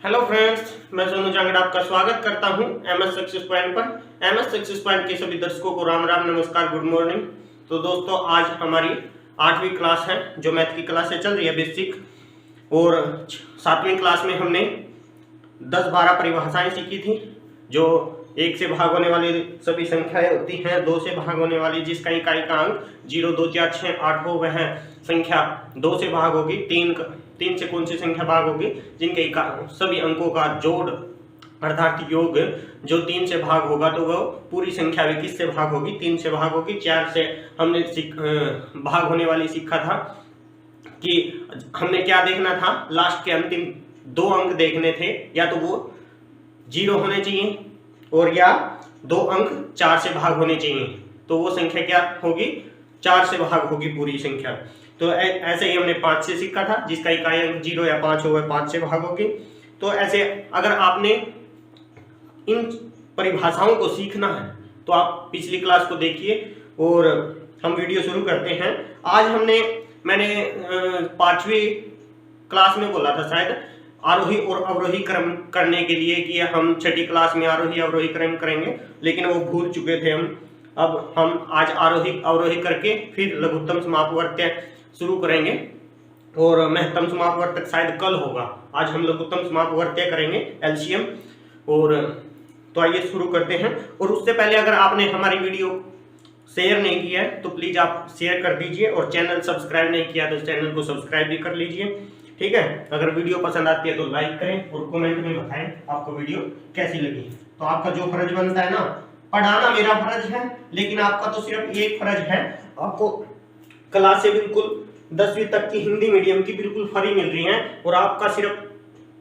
Hello friends, मैं सोनू जांगड़ आपका स्वागत करता हूं एमएस सक्सेस पॉइंट पर। एमएस सक्सेस पॉइंट के सभी दर्शकों को राम राम, नमस्कार, गुड मॉर्निंग। तो दोस्तों, आज हमारी 8वीं क्लास है जो मैथ की क्लास से चल रही है बेसिक, और 7वीं क्लास में हमने 10-12 परिभाषाएं सीखी थी। जो 1 से भाग होने वाली सभी संख्याएं होती हैं, 2 से भाग होने वाली जिसका इकाई का अंक 0, 2, 4, 6, 8 हो, वह संख्या 2 से भाग होगी। 3 से कौन सी संख्या भाग होगी? जिनके सभी अंकों का जोड़ अर्थात योग जो 3 से भाग होगा तो वह पूरी संख्या भी किससे भाग होगी? 3 से भाग होगी। 4 से हमने भाग होने वाली सीखा था कि हमने क्या देखना था, लास्ट के अंतिम 2 अंक देखने थे, या तो वो 0 होने चाहिए और या 2 अंक 4 से भाग होने चाहिए, तो वो संख्या क्या होगी? 4 से भाग होगी पूरी संख्या। तो ऐसे ही हमने 5 से सीखा था, जिसका इकाई अंक 0 या 5 हो वह 5 से भाग होगी। तो ऐसे अगर आपने इन परिभाषाओं को सीखना है तो आप पिछली क्लास को देखिए और हम वीडियो शुरू करते हैं। आज मैंने 5वीं क्लास में बोला था शायद, आरोही और अवरोही क्रम करने के लिए कि हम 6ठी क्लास में आरोही अवरोही क्रम करेंगे, लेकिन वो भूल चुके थे हम। अब हम आज आरोही अवरोही करके फिर लघुत्तम समापवर्त्य शुरू करेंगे, और महत्तम समापवर्तक शायद कल होगा। आज हम लघुत्तम समापवर्त्य करेंगे, एलसीएम। और तो आइए शुरू करते हैं। और उससे पहले अगर आपने हमारी वीडियो शेयर नहीं किया है तो प्लीज आप शेयर कर दीजिए, और चैनल सब्सक्राइब नहीं किया तो चैनल को सब्सक्राइब भी कर लीजिए, ठीक है। अगर वीडियो पसंद आती है तो लाइक करें और कमेंट में बताएं आपको वीडियो कैसी लगी। तो आपका जो फर्ज बनता है ना, पढ़ाना मेरा फर्ज है, लेकिन आपका तो सिर्फ एक फर्ज है, आपको क्लास से बिल्कुल 10वीं तक की हिंदी मीडियम की बिल्कुल फ्री मिल रही है, और आपका सिर्फ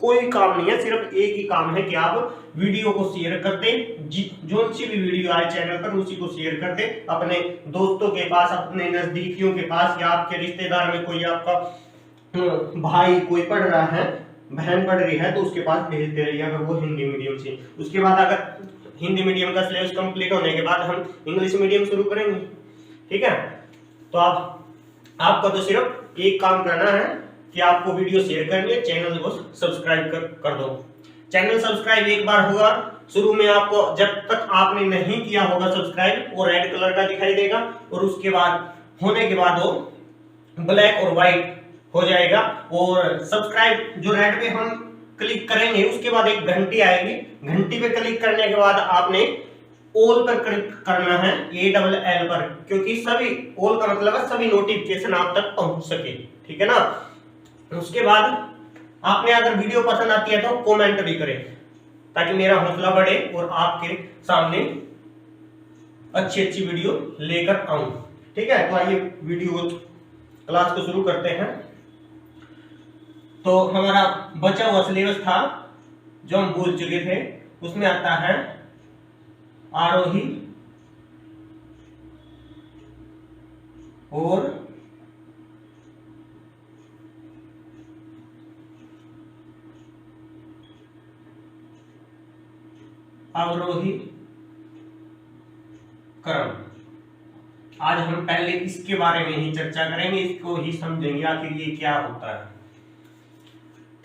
कोई काम नहीं है, सिर्फ एक ही काम है कि आप वीडियो को शेयर कर दें। जो सी भी वीडियो आए चैनल पर उसी को शेयर कर दें अपने दोस्तों के पास, अपने नजदीकियों के पास, या आपके रिश्तेदार में कोई आपका भाई कोई पढ़ रहा है, बहन पढ़ रही है, तो उसके पास भेजते रहिए अगर वो हिंदी मीडियम से। उसके बाद अगर हिंदी मीडियम का सिलेबस कंप्लीट होने के बाद हम इंग्लिश मीडियम शुरू करेंगे, ठीक है। तो आपका तो सिर्फ एक काम करना है कि आपको वीडियो शेयर करनी है, चैनल को सब्सक्राइब कर दो। चैनल सब्सक्राइब एक बार होगा शुरू में, आपको जब तक आपने नहीं किया होगा सब्सक्राइब, वो रेड कलर का दिखाई देगा, और उसके बाद होने के बाद वो ब्लैक और व्हाइट हो जाएगा। और सब्सक्राइब जो रेड पे हम क्लिक करेंगे उसके बाद एक घंटी आएगी, घंटी पे क्लिक करने के बाद आपने ऑल पर क्लिक करना है, ALL पर, क्योंकि सभी ऑल का मतलब है सभी नोटिफिकेशन आप तक पहुंच सके, ठीक है ना। उसके बाद आपने अगर वीडियो पसंद आती है तो कमेंट भी करें, ताकि मेरा हौसला बढ़े और आपके सामने अच्छी वीडियो लेकर आऊं, ठीक है। तो आइए वीडियो क्लास को शुरू करते हैं। तो हमारा बचा हुआ सिलेबस था जो हम भूल चुके थे, उसमें आता है आरोही और अवरोही क्रम। आज हम पहले इसके बारे में ही चर्चा करेंगे, इसको ही समझेंगे आखिर ये क्या होता है,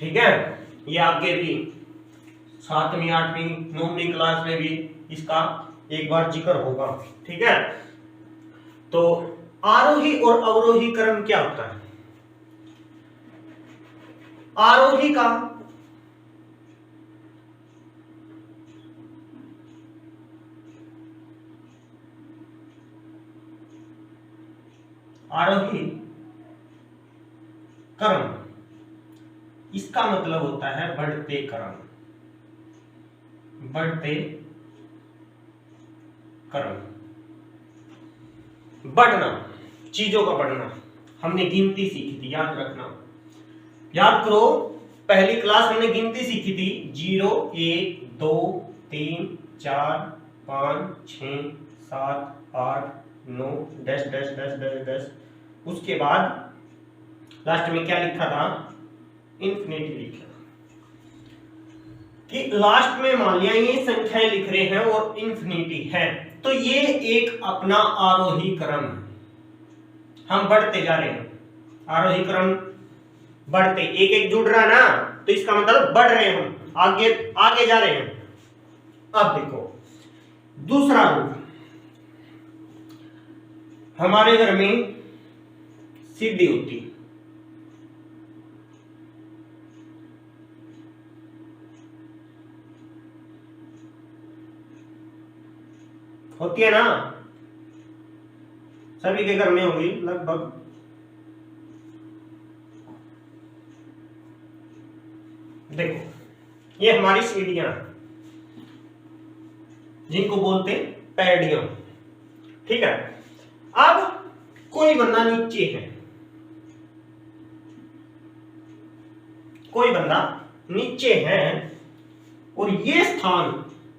ठीक है। ये आगे भी 7वीं 8वीं 9वीं क्लास में भी इसका एक बार जिक्र होगा, ठीक है। तो आरोही और अवरोही क्रम क्या होता है? आरोही का आरोही क्रम, इसका मतलब होता है बढ़ते क्रम, बढ़ते क्रम, बढ़ना, चीजों का बढ़ना। हमने गिनती सीखी थी, याद रखना, याद करो, पहली क्लास हमने गिनती सीखी थी, 0, 1, 2, 3, 4, 5, 6, 7, 8, 9, dash dash dash dash dash. उसके बाद लास्ट में क्या लिखा था? इन्फिनिटी लिखा, कि लास्ट में मान लिया ये संख्याएं लिख रहे हैं और इन्फिनिटी है, तो ये एक अपना आरोही क्रम है। हम बढ़ते जा रहे हैं, आरोही क्रम बढ़ते, एक एक जुड़ रहा ना, तो इसका मतलब बढ़ रहे हैं हम। आगे आगे जा रहे हैं। अब देखो दूसरा रूप, हमारे घर में सीधी होती है ना, सभी के घर में होगी लगभग। देखो ये हमारी सीढ़ियां जिनको बोलते पैड़ियां, ठीक है। अब कोई बंदा नीचे है, कोई बंदा नीचे है और ये स्थान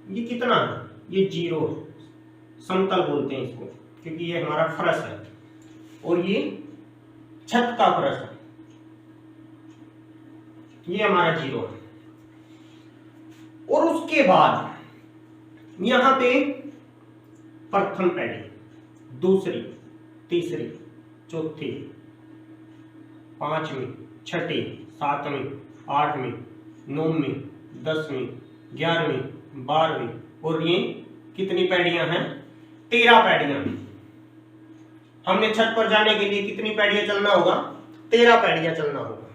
ये कितना है, ये 0 है, समतल बोलते हैं इसको क्योंकि ये हमारा फर्श है और ये छत का फर्श है, ये हमारा 0 है। और उसके बाद यहां पे प्रथम पैड़ी, दूसरी, तीसरी, चौथी, पांचवी, छठी, सातवीं, आठवीं, नौवीं, 10वीं, 11वीं, 12वीं और ये कितनी पैड़ियां हैं, 13 पैड़ियां। हमने छत पर जाने के लिए कितनी पैड़ियां चलना होगा, 13 पैड़ियां चलना होगा।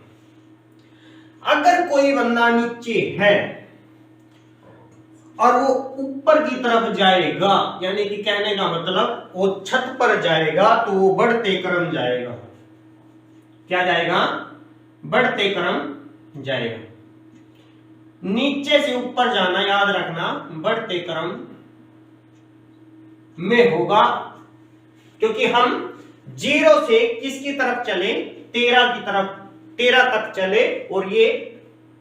अगर कोई बंदा नीचे है और वो ऊपर की तरफ जाएगा, यानी कि कहने का मतलब वो छत पर जाएगा तो वो बढ़ते क्रम जाएगा। क्या जाएगा, बढ़ते क्रम जाएगा। नीचे से ऊपर जाना याद रखना बढ़ते क्रम में होगा, क्योंकि हम 0 से किसकी तरफ चले, 13 की तरफ, 13 तक चले और ये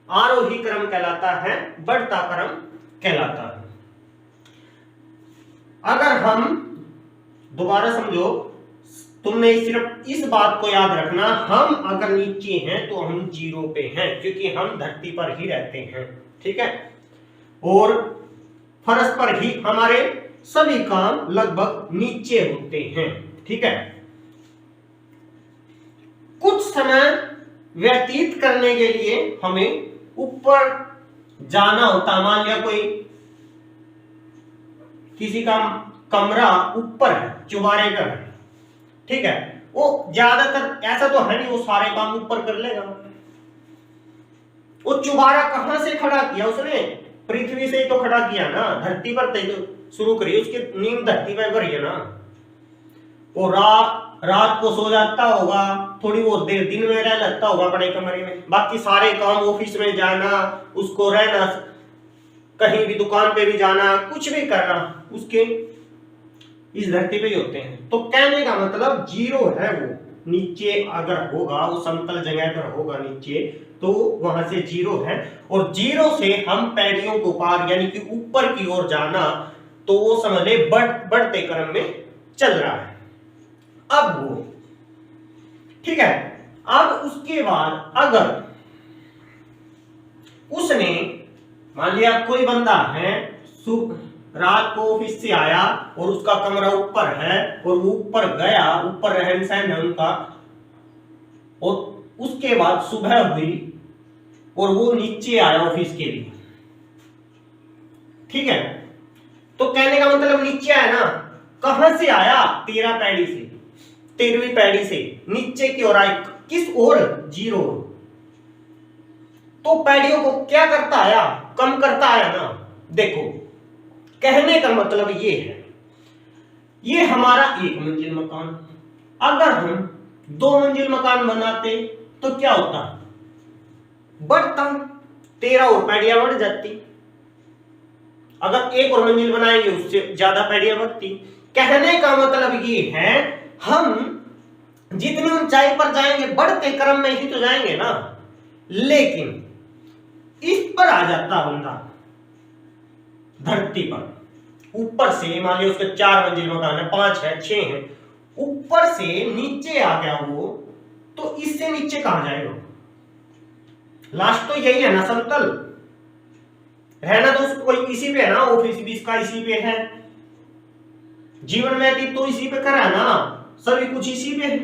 आरोही क्रम कहलाता है, बढ़ता क्रम कहलाता है। अगर हम दोबारा समझो, तुमने सिर्फ इस बात को याद रखना, हम अगर नीचे हैं तो हम 0 पे हैं क्योंकि हम धरती पर ही रहते हैं, ठीक है। और फर्श पर ही हमारे सभी काम लगभग नीचे होते हैं, ठीक है। कुछ समय व्यतीत करने के लिए हमें ऊपर जाना होता। मान लिया कोई किसी का कमरा ऊपर है, चुबारे पर है, ठीक है, वो ज्यादातर ऐसा तो है नहीं वो सारे काम ऊपर कर लेगा। वो चुबारा कहां से खड़ा किया उसने, पृथ्वी से ही तो खड़ा किया ना, धरती पर तो शुरू करी, उसकी नींव धरती पर भरी है ना। वो रात को सो जाता होगा, थोड़ी बहुत देर दिन में रह लगता होगा अपने कमरे में, बाकी सारे काम ऑफिस में जाना, उसको रहना, कहीं भी दुकान पे भी जाना, कुछ भी करना उसके इस धरती पे ही होते हैं। तो कहने का मतलब 0 है वो, नीचे अगर होगा, वो समतल जगह पर होगा नीचे, तो वहां से 0 है। और 0 से हम पैड़ियों को पार यानी कि ऊपर की ओर जाना, तो वो समझ ले बढ़ते क्रम में चल रहा है। अब वो ठीक है। अब उसके बाद अगर उसने मान लिया कोई बंदा है, रात को ऑफिस से आया और उसका कमरा ऊपर है और वो ऊपर गया, ऊपर रहन सहन है उनका, और उसके बाद सुबह हुई और वो नीचे आया ऑफिस के लिए, ठीक है। तो कहने का मतलब नीचे आया ना, कहां से आया, 13 पैड़ी से, 13वीं पैड़ी से नीचे की ओर आया, किस ओर, 0। तो पैड़ियों को क्या करता आया, कम करता आया ना। देखो कहने का मतलब ये है, ये हमारा 1 मंजिल मकान, अगर हम 2 मंजिल मकान बनाते तो क्या होता, बढ़ता, 13 और पैड़ियां बढ़ जाती। अगर 1 और मंजिल बनाएंगे उससे ज्यादा पैड़ियां बढ़ती। कहने का मतलब ये है, हम जितनी ऊंचाई पर जाएंगे बढ़ते क्रम में ही तो जाएंगे ना। लेकिन इस पर आ जाता बंदा धरती पर, ऊपर से मान लिया उसके 4 मंजिल मकान है, 5 है, 6 है, ऊपर से नीचे आ गया वो, तो इससे नीचे कहां जाएगा, लास्ट तो यही है ना, समतल रहना तो उसको इसी पे है ना, ऑफिस भी इसका इसी पे है, जीवन व्यतीत तो इसी पे कर रहा है ना, सभी कुछ इसी पे है।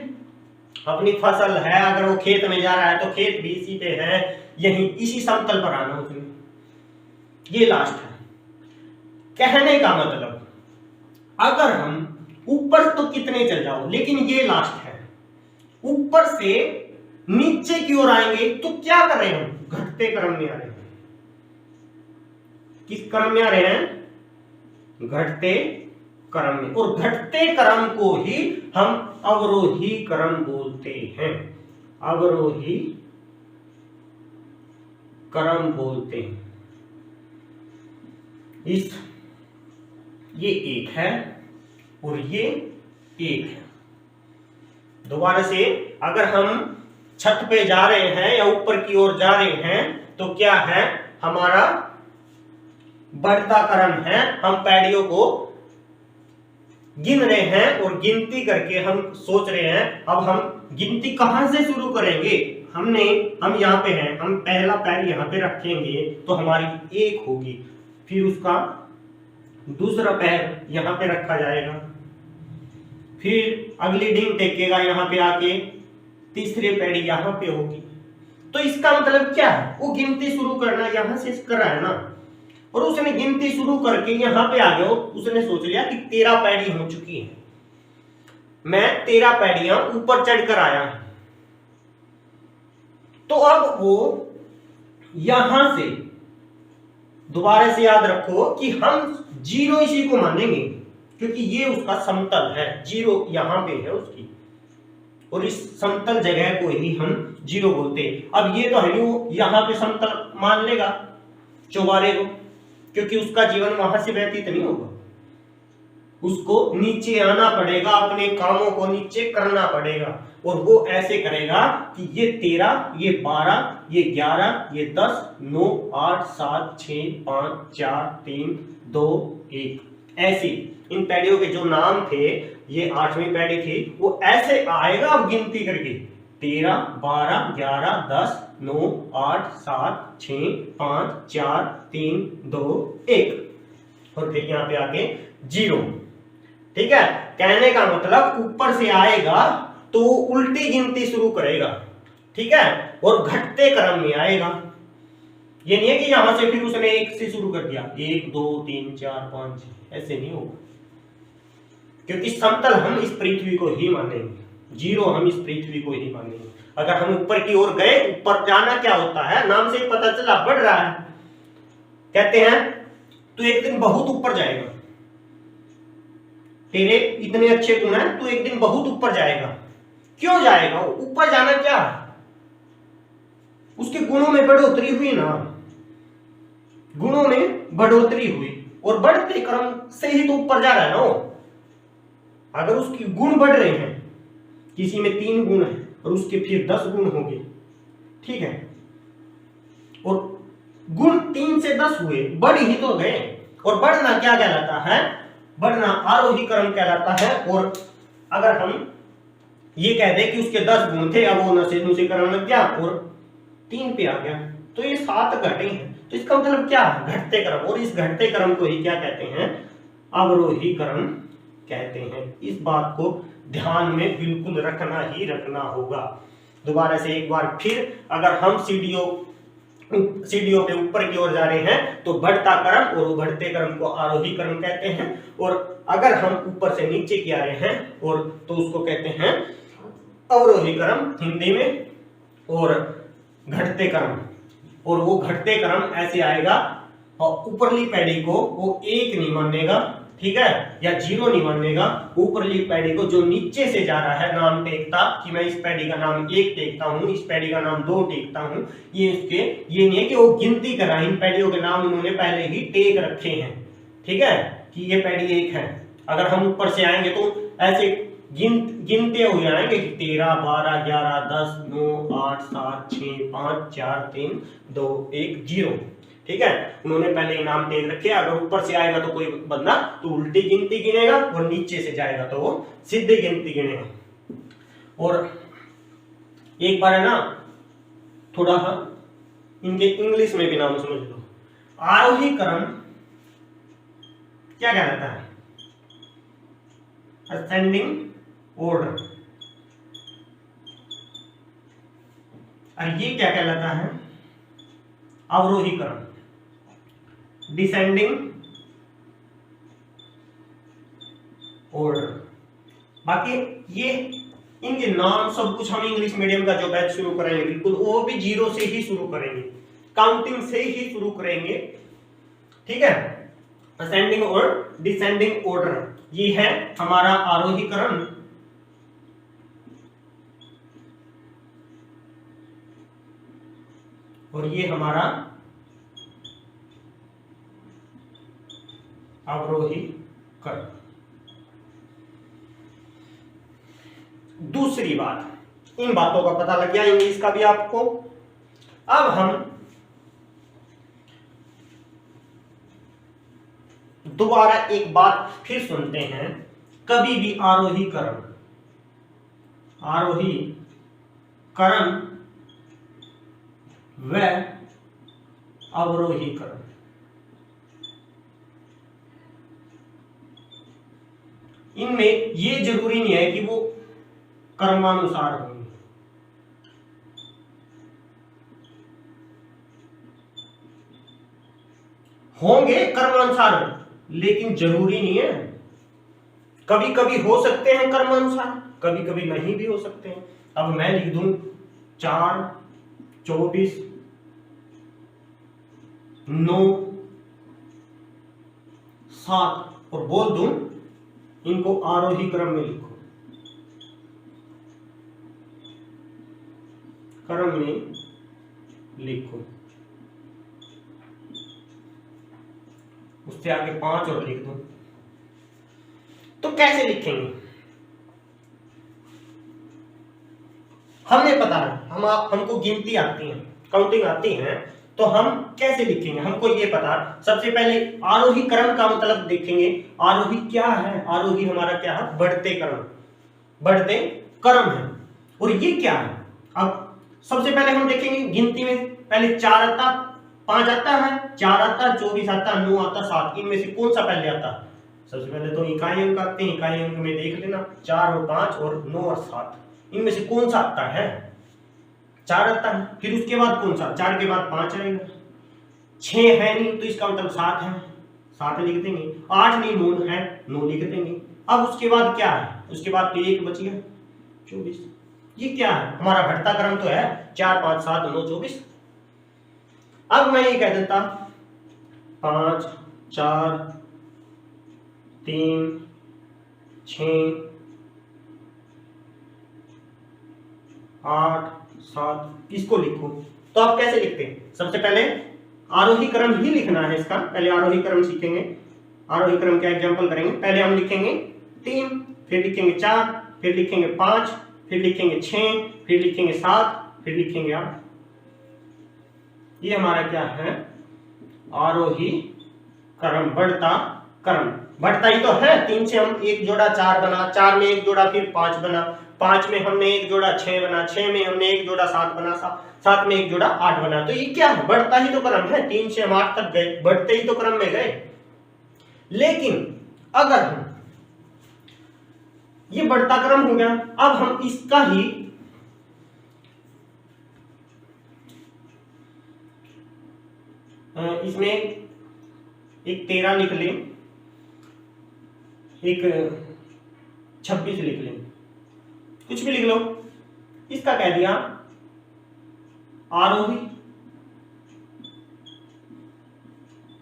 अपनी फसल है, अगर वो खेत में जा रहा है तो खेत भी इसी पे है, यही इसी समतल पर आना उसने। ये लास्ट है। कहने का मतलब अगर हम ऊपर तो कितने चल जाओ, लेकिन ये लास्ट है, ऊपर से नीचे की ओर आएंगे तो क्या कर रहे हैं हम? घटते क्रम में आ रहे हैं। किस क्रम में आ रहे हैं? घटते क्रम में। और घटते क्रम को ही हम अवरोही क्रम बोलते हैं। अवरोही क्रम बोलते हैं। ये एक है और ये एक है। दोबारा से, अगर हम छत पे जा रहे हैं या ऊपर की ओर जा रहे हैं तो क्या है? हमारा बढ़ता क्रम है। हम पैड़ियों को गिन रहे हैं और गिनती करके हम सोच रहे हैं अब हम गिनती कहां से शुरू करेंगे। हम यहाँ पे हैं, हम पहला पैर यहाँ पे रखेंगे तो हमारी एक होगी, फिर उसका दूसरा पैर यहाँ पे रखा जाएगा, फिर अगली डिंग टेकेगा यहाँ पे आके, तीसरी पैड़ी यहाँ पे होगी। तो इसका मतलब क्या है? वो गिनती शुरू करना यहाँ से कर रहा है ना, और उसने गिनती शुरू करके यहाँ पे आ गया। उसने सोच लिया कि 13 पैड़ी हो चुकी है, मैं 13 पैड़ियां ऊपर चढ़कर आया। तो अब वो यहां से, दोबारा से याद रखो कि हम 0 इसी को मानेंगे क्योंकि ये उसका समतल है, 0 यहां पे है उसकी, और इस समतल जगह को ही हम 0 बोलते हैं। अब ये तो है वो यहां पे समतल मान लेगा चौबारे को, क्योंकि उसका जीवन वहां से व्यतीत नहीं होगा, उसको नीचे आना पड़ेगा, अपने कामों को नीचे करना पड़ेगा। और वो ऐसे करेगा कि ये 13, ये 12, ये 11, ये 10, 9, 8, 7, 6, 5, 4, 3, 2, 1 ऐसे इन पैड़ियों के जो नाम थे, ये 8वीं पैड़ी थी, वो ऐसे आएगा अब गिनती करके 13, 12, 11, 10, 9, 8, 7, 6, 5, 4, 3, 2, 1 और फिर यहाँ पे आके 0। ठीक है? कहने का मतलब ऊपर से आएगा तो उल्टी गिनती शुरू करेगा, ठीक है, और घटते क्रम में आएगा। ये नहीं है कि यहां से फिर उसने 1 से शुरू कर दिया, 1, 2, 3, 4, 5, ऐसे नहीं होगा, क्योंकि समतल हम इस पृथ्वी को ही मानेंगे, 0 हम इस पृथ्वी को ही मानेंगे। अगर हम ऊपर की ओर गए, ऊपर जाना क्या होता है, नाम से ही पता चला, बढ़ रहा है। कहते हैं तू एक दिन बहुत ऊपर जाएगा, तेरे इतने अच्छे गुण हैं, तू एक दिन बहुत ऊपर जाएगा। क्यों जाएगा? ऊपर जाना क्या है? उसके गुणों में बढ़ोतरी हुई ना, गुणों में बढ़ोतरी हुई, और बढ़ते क्रम से ही तो ऊपर जा रहा है ना वो। अगर उसके गुण बढ़ रहे हैं, किसी में 3 गुण है और उसके फिर 10 गुण होंगे, ठीक है, और गुण 3 से 10 हुए, बढ़ ही तो गए। और बढ़ना क्या कहलाता है? बढ़ना आरोही क्रम कहलाता है। और अगर हम ये कह दें कि उसके 10 गुण थे, अब वो नशे करने लग गया और 3 पे आ गया, तो ये 7 घटे हैं। तो इसका मतलब क्या है? घटते क्रम। और इस घटते क्रम को ही क्या कहते हैं? अवरोही क्रम कहते हैं। इस बात को ध्यान में बिल्कुल रखना ही रखना होगा। दोबारा से एक बार फिर, अगर हम सीढ़ियों पे ऊपर की ओर जा रहे हैं तो बढ़ता क्रम, और बढ़ते क्रम को आरोही क्रम कहते हैं। और अगर हम ऊपर से नीचे की आ रहे हैं और तो उसको कहते हैं अवरोही क्रम हिंदी में, और घटते क्रम। और वो घटते क्रम ऐसे आएगा, और ऊपरली पैड़ी को वो 1 नहीं मानेगा, ठीक है, या 0 नहीं मानेगा। ऊपरली पैड़ी को जो नीचे से जा रहा है नाम टेकता, कि मैं इस पैड़ी का नाम 1 टेकता हूं, इस पैड़ी का नाम 2 टेकता हूं, ये नहीं है कि वो गिनती कर रहा है। इन पैड़ियों के नाम उन्होंने पहले ही टेक रखे हैं, ठीक है, कि ये पैड़ी 1 है। अगर हम ऊपर से आएंगे तो ऐसे गिनते हुए आएंगे कि 13, 12, 11, 10, 9, 8, 7, 6, 5, 4, 3, 2, 1, 0, ठीक है। उन्होंने पहले इनाम टेक रखे। अगर ऊपर से आएगा तो कोई बंदा तो उल्टी गिनती गिनेगा, और नीचे से जाएगा तो वो सीधी गिनती गिनेगा। और एक बार है ना, थोड़ा इनके इंग्लिश में भी नाम समझ लो। आरोही क्रम क्या कहलाता है? Ascending order. और ये क्या कहलाता है? अवरोही क्रम। Descending order. बाकी ये इनके नाम सब कुछ हम इंग्लिश मीडियम का जो बैच शुरू करेंगे बिल्कुल वो भी जीरो से ही शुरू करेंगे, काउंटिंग से ही शुरू करेंगे, ठीक है। असेंडिंग और डिसेंडिंग ऑर्डर, ये है हमारा आरोही क्रम और ये हमारा अवरोही क्रम। दूसरी बात, इन बातों का पता लग गया इंग्लिश का भी आपको। अब हम दोबारा एक बात फिर सुनते हैं, कभी भी आरोही क्रम व अवरोही क्रम, इनमें ये जरूरी नहीं है कि वो कर्मानुसार होंगे। होंगे कर्मानुसार, लेकिन जरूरी नहीं है। कभी कभी हो सकते हैं कर्मानुसार, कभी कभी नहीं भी हो सकते हैं। अब मैं लिख दूं 4, 24, 9, 7 और बोल दूं इनको आरोही क्रम में लिखो, क्रम में लिखो। उससे आगे 5 और लिख दो। तो कैसे लिखेंगे हमें पता है, हमको गिनती आती है, काउंटिंग आती है, तो हम कैसे लिखेंगे हमको ये पता। सबसे पहले आरोही क्रम का मतलब देखेंगे। आरोही क्या है? आरोही हमारा क्या है? बढ़ते क्रम है। और ये क्या है? अब सबसे पहले हम देखेंगे गिनती में, पहले 4 आता, 5 आता है, 4 आता, 24 आता, 9 आता, 7, इनमें से कौन सा पहले आता? सबसे पहले तो इकाई अंक आते हैं, इकाई अंक में देख लेना 4 और 5 और 9 और 7, इनमें से कौन सा आता है? 4 आता है। फिर उसके बाद कौन सा? 4 के बाद 5 आएगा, 6 है नहीं तो इसका मतलब 7 है, 7 लिख देंगे। 8 नहीं 9 है, 9 लिख देंगे। अब उसके बाद क्या है? उसके बाद तो 1 बच गया, 24। ये क्या है? हमारा घटता क्रम तो है 4, 5, 7, 9, 24। अब मैं ये कह देता 5, 4, 3, 6, 8, 7, इसको लिखो। तो आप कैसे लिखते हैं? सबसे पहले आरोही क्रम ही लिखना है इसका, पहले आरोही क्रम सीखेंगे। आरोही क्रम का एग्जांपल करेंगे। पहले हम लिखेंगे 3, फिर लिखेंगे 4, फिर लिखेंगे 5, फिर लिखेंगे 6, फिर लिखेंगे 7, फिर लिखेंगे 8। ये हमारा क्या है? आरोही क्रम, बढ़ता क्रम। बढ़ता ही तो है, 3 से हम 1 जोड़ा 4 बना, 4 में 1 जोड़ा फिर 5 बना, 5 में हमने 1 जोड़ा 6 बना, 6 में हमने 1 जोड़ा 7 बना, 7 में 1 जोड़ा 8 बना। तो ये क्या है? बढ़ता ही तो क्रम है। 3 से हम 8 तक गए, बढ़ते ही तो क्रम में गए। लेकिन अगर हम ये बढ़ता क्रम हो गया, अब हम इसका ही इसमें एक 13 लिख लें, एक 26 लिख लें, कुछ भी लिख लो। इसका कह दिया आरोही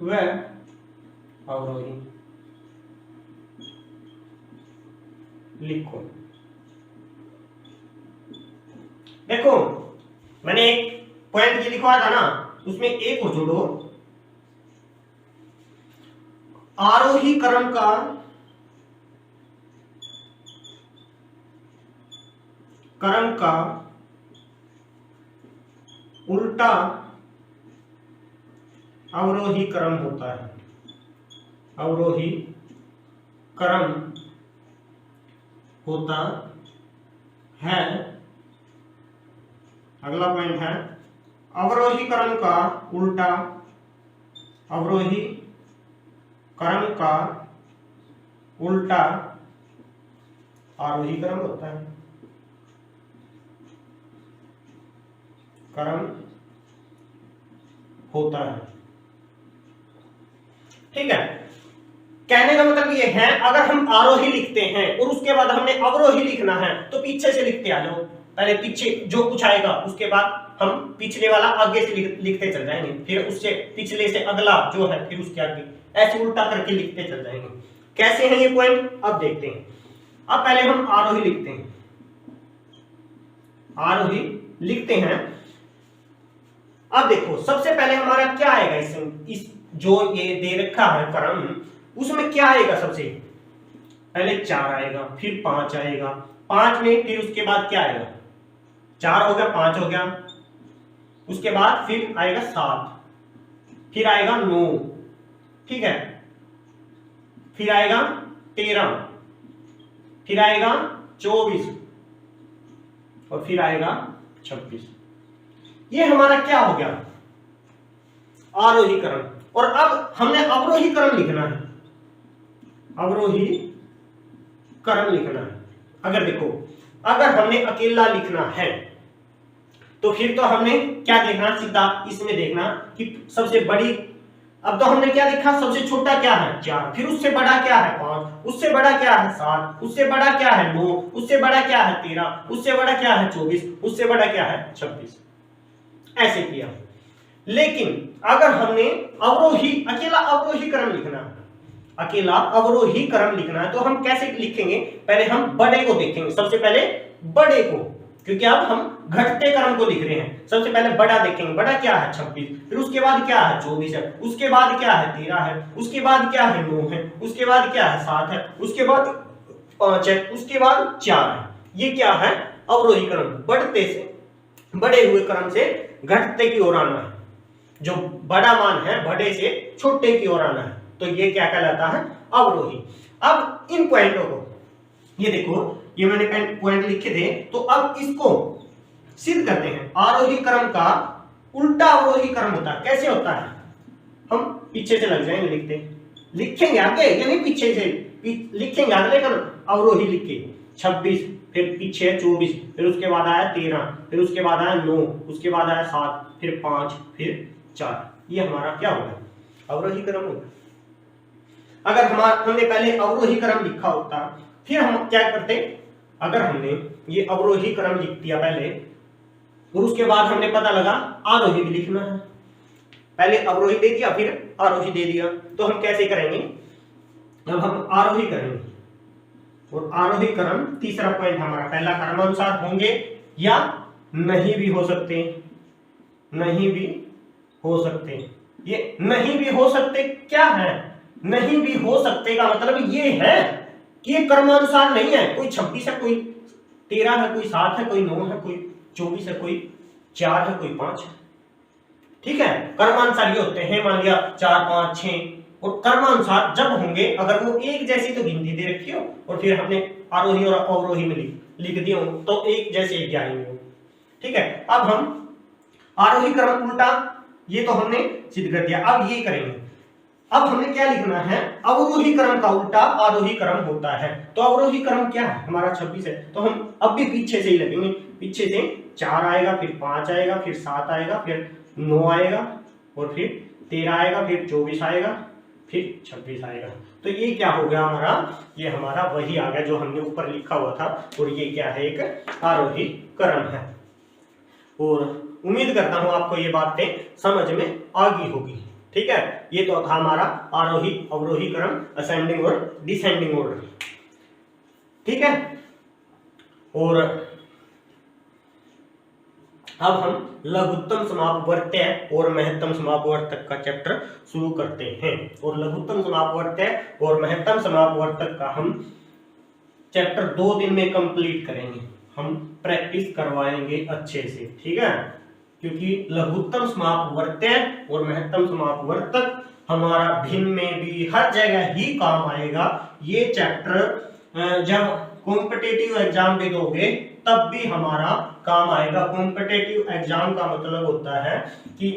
व अवरोही, लिखो। देखो मैंने एक पॉइंट ये लिखवाया था ना, उसमें एक और जोड़ो। आरोही क्रम का उल्टा अवरोही क्रम होता है। अवरोही क्रम होता है। अगला पॉइंट है अवरोही क्रम का उल्टा, अवरोही क्रम का उल्टा आरोही क्रम होता है। क्रम होता है। ठीक है, कहने का मतलब ये है अगर हम आरोही लिखते हैं और उसके बाद हमने अवरोही लिखना है तो पीछे से लिखते आ जाओ, पहले पीछे जो कुछ आएगा उसके बाद हम पिछले वाला आगे से लिखते चल जाएंगे, फिर उससे पिछले से अगला जो है फिर उसके आगे, ऐसे उल्टा करके लिखते चल जाएंगे। कैसे हैं ये पॉइंट अब देखते हैं। अब पहले हम आरोही लिखते हैं, आरोही लिखते हैं। अब देखो सबसे पहले हमारा क्या आएगा, इस जो ये दे रखा है क्रम, उसमें क्या आएगा, सबसे पहले 4 आएगा, फिर 5 आएगा, 5 में फिर उसके बाद क्या आएगा, 4 हो गया, 5 हो गया, उसके बाद फिर आएगा 7, फिर आएगा 9, ठीक है, फिर आएगा 13, फिर आएगा 24 और फिर आएगा 26। ये हमारा क्या हो गया, आरोही क्रम। और अब हमने अवरोही क्रम लिखना है, अवरोही क्रम लिखना है। अगर देखो अगर हमने अकेला लिखना है तो फिर तो हमने क्या देखना, सीधा इसमें देखना कि सबसे बड़ी, अब तो हमने क्या देखा, सबसे छोटा क्या है 4, फिर उससे बड़ा क्या है 5, उससे बड़ा क्या है 7, उससे बड़ा क्या है 9, उससे बड़ा क्या है 13, उससे बड़ा क्या है 24, उससे बड़ा क्या है 26, ऐसे किया। लेकिन अगर हमने अवरोही, अकेला अवरोही क्रम लिखना है, अकेला अवरोही क्रम लिखना है तो हम कैसे लिखेंगे, पहले हम बड़े को देखेंगे, सबसे पहले बड़े को, क्योंकि अब हम घटते क्रम को लिख रहे हैं। सबसे पहले बड़ा देखेंगे, बड़ा क्या है 26, फिर उसके बाद क्या है 24 है, उसके बाद क्या है 13 है, उसके बाद क्या है 9 है, उसके बाद क्या है 7 है, उसके बाद 5 है, उसके बाद 4 है। ये क्या है, अवरोही क्रम, बढ़ते से बड़े हुए क्रम से घटते की ओर आना है, जो बड़ा मान है बड़े से छोटे की ओर आना है, तो ये क्या कहलाता है, अवरोही। अब इन पॉइंटों को, ये देखो ये मैंने पॉइंट लिखे थे, तो अब इसको सिद्ध करते हैं। आरोही क्रम का उल्टा अवरोही क्रम होता है, कैसे होता है, हम पीछे से लग जाएंगे लिखते, लिखेंगे आगे, ये नहीं पीछे से लिखेंगे अगले क्रम, अवरोही लिख के 26, फिर पीछे 24, फिर उसके बाद आया 13, फिर उसके बाद आया 9, उसके बाद आया 7, फिर 5, फिर 4। ये हमारा क्या होगा, अवरोही क्रम होगा। अगर हमने पहले अवरोही क्रम लिखा होता, फिर हम क्या करते, अगर हमने ये अवरोही क्रम लिख दिया पहले और उसके बाद हमने पता लगा आरोही भी लिखना है, पहले अवरोही दे दिया फिर आरोही दे दिया, तो हम कैसे करेंगे, अब हम आरोही करेंगे। और आरोही क्रम तीसरा पॉइंट हमारा, पहला क्रमानुसार होंगे या नहीं भी हो सकते, नहीं भी हो सकते। ये नहीं भी हो सकते क्या है, नहीं भी हो सकते का मतलब ये है कि ये क्रमानुसार नहीं है, कोई 26 है, कोई 13 है, कोई 7 है, कोई 9 है, कोई 24 है, कोई 4 है, कोई 5 है, ठीक है। कर्मानुसार ये होते हैं, मान लिया 4 5 6, और कर्मानुसार जब होंगे अगर वो एक जैसी तो गिनती दे रखी हो और फिर हमने आरोही और अवरोही में लिख दिया हो तो एक जैसे एक आएंगे, ठीक है। अब हम आरोही क्रम उल्टा, ये तो हमने सिद्ध कर दिया, अब ये करेंगे। अब हमने क्या लिखना है, अवरोही क्रम का उल्टा आरोही क्रम होता है। तो अवरोही क्रम क्या है, हमारा 26 है, तो हम अब भी पीछे से ही लगेंगे, पीछे से 4 आएगा, फिर 5 आएगा, फिर 7 आएगा, फिर 9 आएगा, और फिर 13 आएगा, फिर 24 आएगा, फिर 26 आएगा। तो ये क्या हो गया हमारा, ये हमारा वही आ गया जो हमने ऊपर लिखा हुआ था, और ये क्या है, एक आरोही क्रम है। और उम्मीद करता हूं आपको ये बातें समझ में आ गई होगी, ठीक है। ये तो था हमारा आरोही अवरोही क्रम, असेंडिंग और डिसेंडिंग ऑर्डर, ठीक है। और अब हम लघुत्तम समापवर्त्य और महत्तम समापवर्तक का चैप्टर शुरू करते हैं। और लघुत्तम समापवर्त्य और महत्तम समापवर्तक का हम चैप्टर 2 दिन में कंप्लीट करेंगे, हम प्रैक्टिस करवाएंगे अच्छे से, ठीक है। क्योंकि लघुत्तम समापवर्त्य और महत्तम समापवर्तक हमारा भिन्न में भी हर जगह ही काम आएगा। ये चैप्टर जब कॉम्पिटिटिव एग्जाम भी दोगे तब भी हमारा काम आएगा। कॉम्पिटिटिव एग्जाम का मतलब होता है कि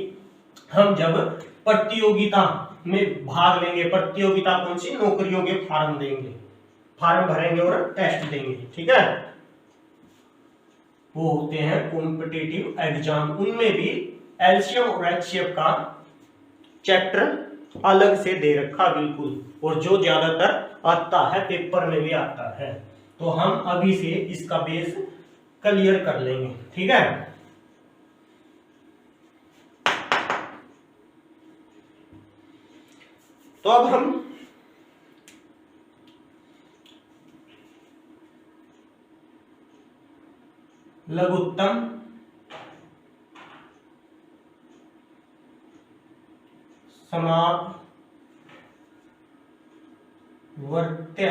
हम जब प्रतियोगिता में भाग लेंगे, प्रतियोगिता कौन सी, नौकरियों के फॉर्म देंगे, फॉर्म भरेंगे और टेस्ट देंगे, ठीक है। वो होते हैं कॉम्पिटिटिव एग्जाम, उनमें भी एलसीएम और एचसीएफ का चैप्टर अलग से दे रखा बिल्कुल, और जो ज्यादातर आता है, पेपर में भी आता है। तो हम अभी से इसका बेस क्लियर कर लेंगे, ठीक है। तो अब हम लघुत्तम समापवर्त्य,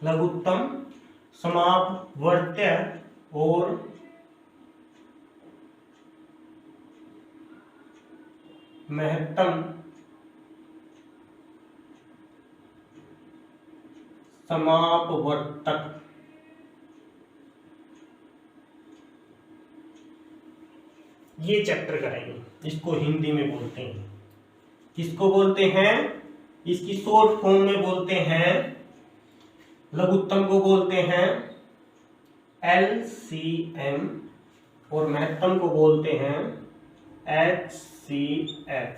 लघुत्तम समापवर्त्य और महत्तम समापवर्तक, ये चैप्टर करेंगे। इसको हिंदी में बोलते हैं, किसको बोलते हैं, इसकी शॉर्ट फॉर्म में बोलते हैं, लघुत्तम को बोलते हैं LCM और महत्तम को बोलते हैं HCF,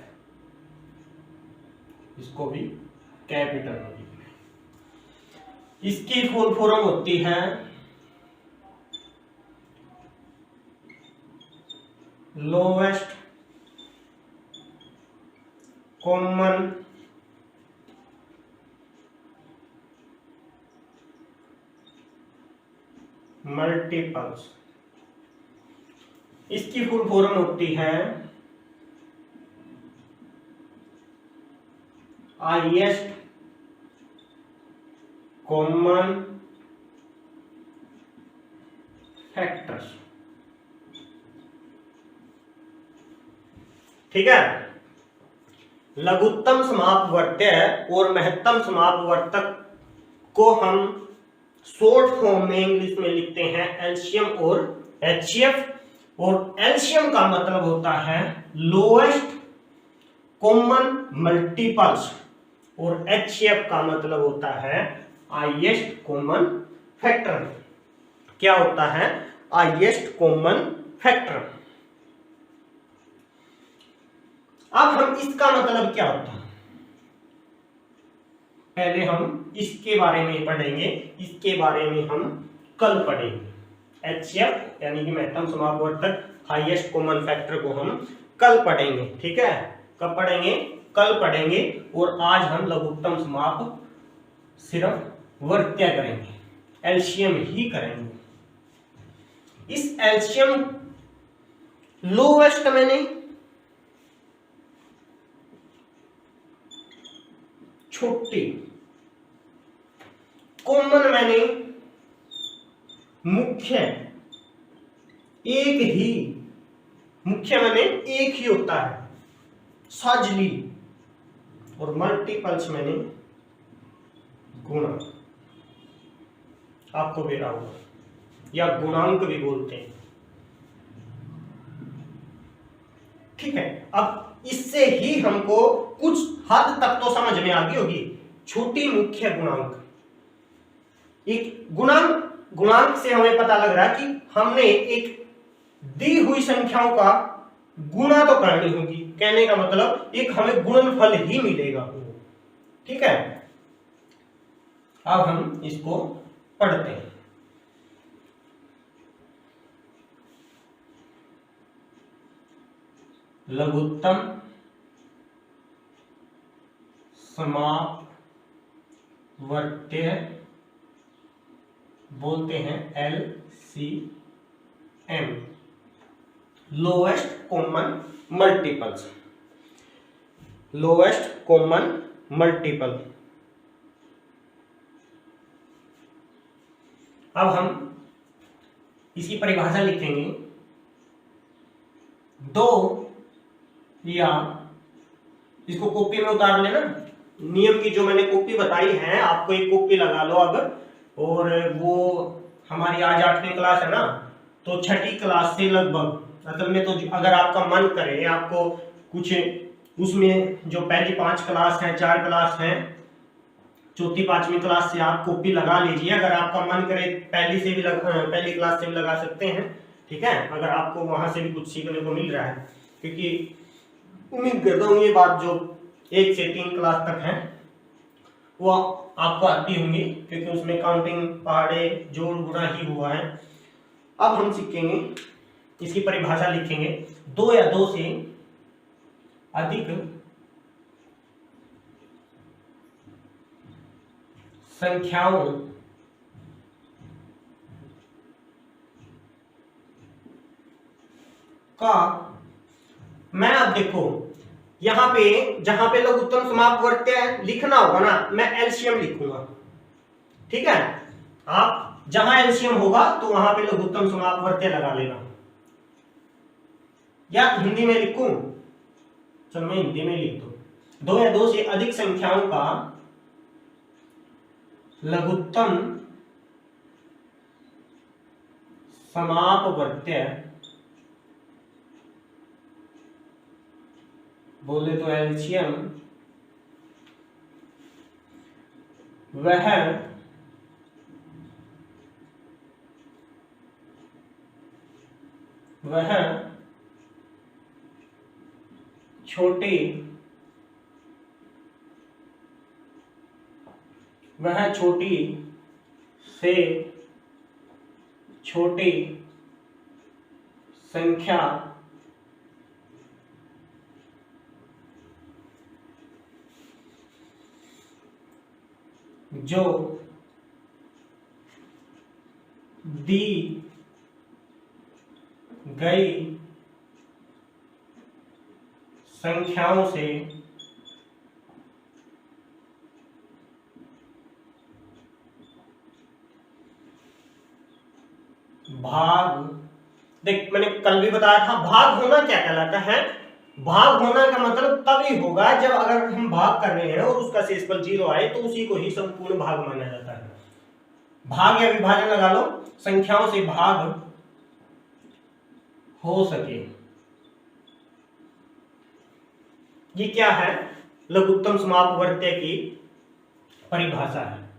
इसको भी कैपिटल में। इसकी फुल फॉर्म होती है लोवेस्ट कॉमन मल्टीपल्स। इसकी फुल फॉर्म होती है हाईएस्ट कॉमन फैक्टर्स, ठीक है। लघुत्तम समापवर्त्य और महत्तम समापवर्तक को हम शॉर्ट फॉर्म में इंग्लिश में लिखते हैं एलसीएम और एचसीएफ। और एलसीएम का मतलब होता है लोएस्ट कॉमन मल्टीपल्स और एचसीएफ का मतलब होता है हाईएस्ट कॉमन फैक्टर। क्या होता है हाईएस्ट कॉमन फैक्टर। अब हम इसका मतलब क्या होता है पहले हम इसके बारे में पढ़ेंगे, इसके बारे में हम कल पढ़ेंगे। एचसीएफ यानी कि महत्तम समापवर्तक, हाईएस्ट कॉमन फैक्टर को हम कल पढ़ेंगे, ठीक है। कब पढ़ेंगे? कल पढ़ेंगे। और आज हम लघुत्तम समाप सिर्फ वर्त्य करेंगे, एलसीएम ही करेंगे। इस एलसीएम लोवेस्ट मैंने छोटी, कॉमन मैंने मुख्य, एक ही, मुख्य मैंने एक ही होता है साजली, और मल्टीपल्स मैंने गुणा, आपको भी रहा होगा, या गुणांक भी बोलते हैं, ठीक है। अब इससे ही हमको कुछ हद तक तो समझ में आ गई होगी। छोटी मुख्य गुणांक, एक गुणांक से हमें पता लग रहा है कि हमने एक दी हुई संख्याओं का गुणा तो करनी होगी। कहने का मतलब एक हमें गुणनफल ही मिलेगा, ठीक है। अब हम इसको पढ़ते हैं। लघुत्तम समापवर्त्य बोलते हैं LCM, lowest common multiples, lowest common multiple. अब हम इसकी परिभाषा लिखेंगे। दो, या इसको कॉपी में उतार लेना, नियम की जो मैंने कॉपी बताई है, आपको एक कॉपी लगा लो अब। और वो हमारी आज 8वीं क्लास है ना, तो 6ठी क्लास से लगभग, असल में तो अगर आपका मन करे, आपको कुछ उसमें जो पहली 5 क्लास हैं, 4 क्लास हैं, चौथी 5वीं क्लास से आप कॉपी लगा लीजिए। अगर आपका मन करे पहली क्लास से भी लगा सकते हैं, ठीक है, अगर आपको वहां से भी कुछ सीखने को मिल रहा है। क्योंकि उम्मीद करता हूँ ये बात जो 1 से 3 क्लास तक है वो आपको आती होंगी, क्योंकि उसमें काउंटिंग, पहाड़े, जोड़, गुणा ही हुआ है। अब हम सीखेंगे, इसकी परिभाषा लिखेंगे। 2 या 2 से अधिक संख्याओं का, मैं अब देखो यहां पे जहां पे लघुत्तम समापवर्त्य लिखना होगा ना, मैं एलसीएम लिखूंगा, ठीक है। आप जहां एलसीएम होगा तो वहां पे लघुत्तम समापवर्त्य लगा लेना, या हिंदी में लिखूं, चलो मैं हिंदी में लिख दूं। 2 या 2 से अधिक संख्याओं का लघुत्तम समापवर्त्य, बोले तो एलसीएम, वह छोटे छोटी से छोटी संख्या जो दी गई संख्याओं से भाग, देख मैंने कल भी बताया था भाग होना क्या कहलाता है। भाग होना का मतलब तभी होगा जब अगर हम भाग कर रहे हैं और उसका शेषफल 0 आए तो उसी को ही संपूर्ण भाग माना जाता है। भाग या विभाजन लगा लो, संख्याओं से भाग हो सके, ये क्या है, लघुत्तम समापवर्त्य की परिभाषा है।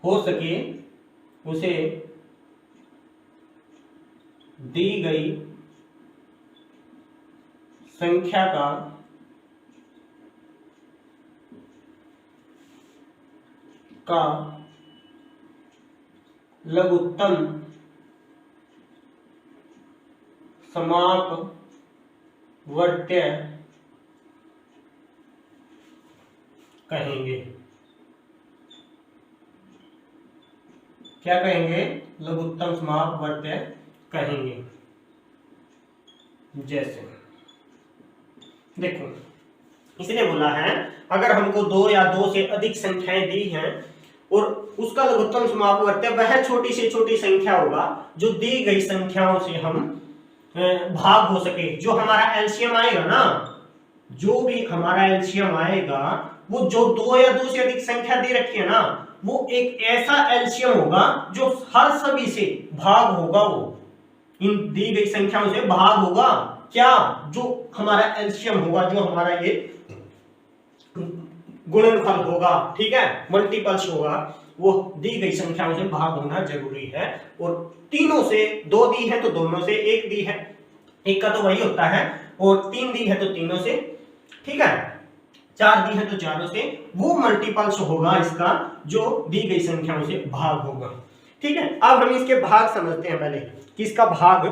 हो सके उसे दी गई संख्या का लघुत्तम समापवर्त्य कहेंगे। क्या कहेंगे? लघुत्तम समापवर्त्य कहेंगे। जैसे देखो इसने बोला है अगर हमको 2 या 2 से अधिक संख्याएं दी हैं और उसका लघुत्तम समापवर्त्य वह छोटी से छोटी संख्या होगा जो दी गई संख्याओं से हम भाग हो सके। जो हमारा एलसीएम आएगा ना, जो भी हमारा एलसीएम आएगा वो जो 2 या 2 से अधिक संख्या दे रखी है ना, वो एक ऐसा एलसीएम होगा जो हर सभी से भाग होगा, वो इन दी गई संख्याओं से भाग होगा। क्या? जो हमारा एलसीएम होगा, जो हमारा ये गुणनफल होगा, ठीक है, मल्टीपल्स होगा, वो दी गई संख्याओं से भाग होना जरूरी है। और तीनों से, 2 दी है तो दोनों से, 1 दी है, 1 का तो वही होता है, और 3 दी है तो तीनों से, ठीक है, 4 दी है तो चारों से, वो मल्टीपल्स होगा इसका जो दी गई संख्याओं से भाग होगा। ठीक है, अब हम इसके भाग समझते हैं पहले कि इसका भाग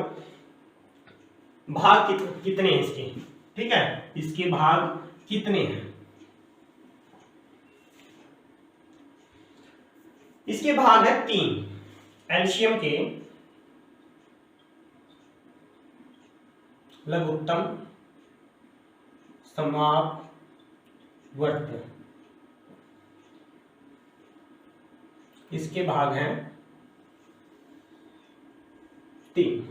कितने हैं इसके। ठीक है, इसके भाग कितने हैं। इसके भाग है 3। एलसीएम के लघुत्तम समापवर्त्य, इसके भाग हैं 3।